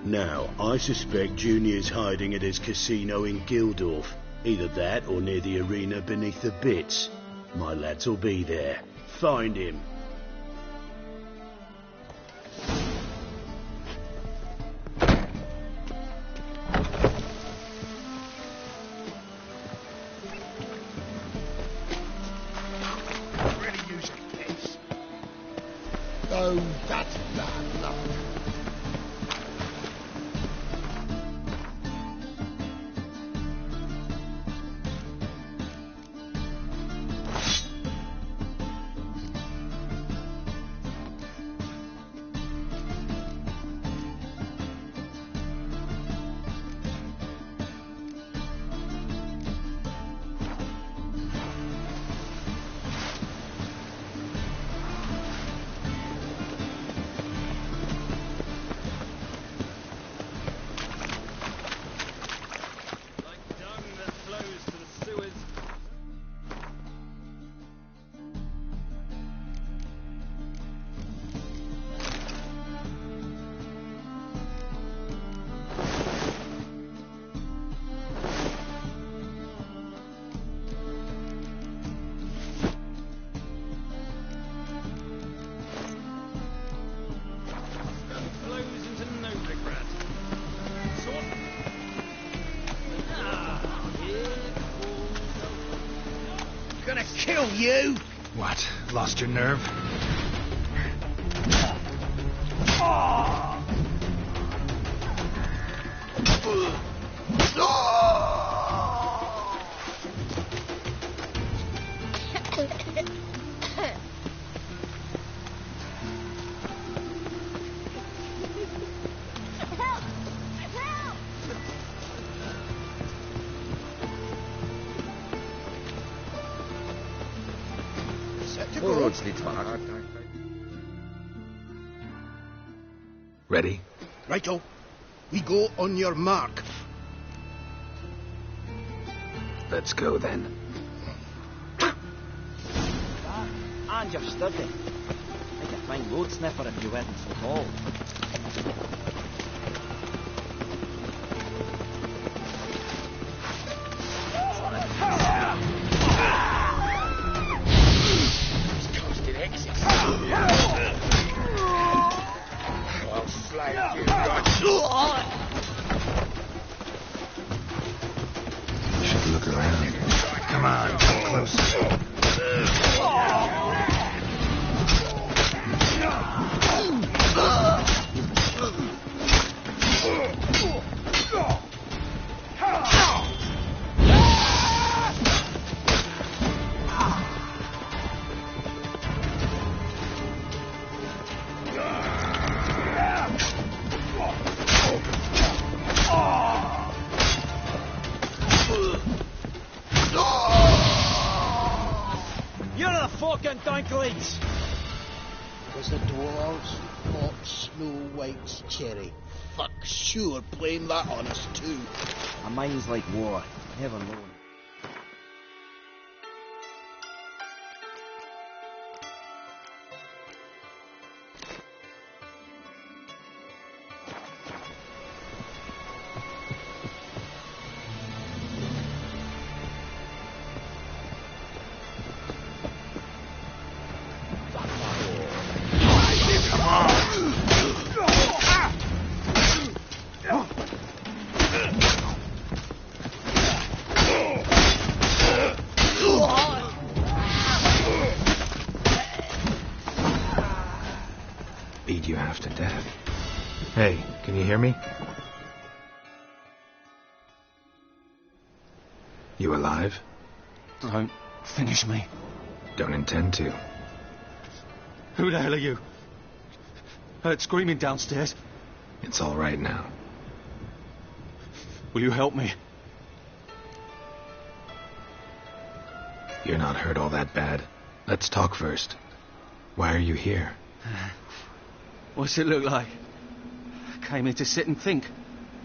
Now, I suspect Junior's hiding at his casino in Gildorf. Either that or near the arena beneath the bits. My lads will be there. Find him. Oh, that's bad luck. Gonna kill you! What? Lost your nerve? Ready? Righto. We go on your mark. Let's go then. And you're sturdy. Make a fine road sniffer if you weren't so tall. Should look around. Come on, come closer. You're the fucking dinklings! Was the dwarves hot Snow White's cherry? Fuck sure, blame that on us too. A mind's like war, never known. Beat you half to death. Hey, can you hear me? You alive? Don't finish me. Don't intend to. Who the hell are you? Heard screaming downstairs. It's all right now. Will you help me? You're not hurt all that bad. Let's talk first. Why are you here? What's it look like? Came here to sit and think.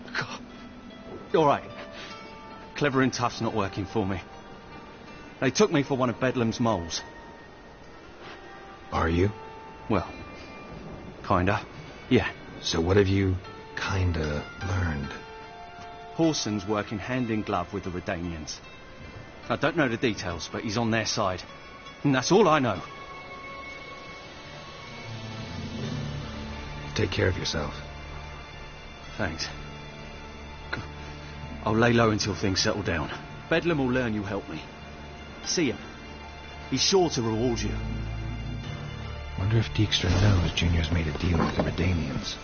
God. All right. Clever and tough's not working for me. They took me for one of Bedlam's moles. Are you? Well, kinda. Yeah. So what have you kinda learned? Horson's working hand in glove with the Redanians. I don't know the details, but he's on their side. And that's all I know. Take care of yourself. Thanks. I'll lay low until things settle down. Bedlam will learn you helped me. See him. He's sure to reward you. Wonder if Dijkstra knows Junior's made a deal with the Redanians.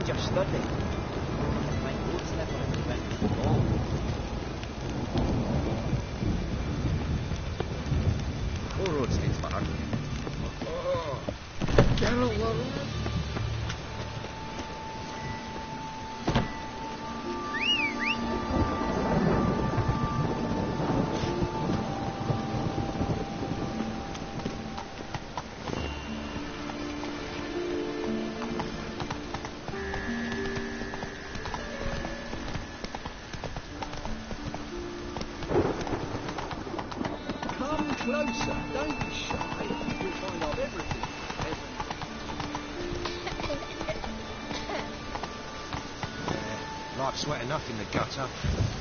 Your study. My boots never went at all. All roads lead to Barn. Oh, closer. Don't be shy. You'll find out everything. Like sweat enough in the gutter.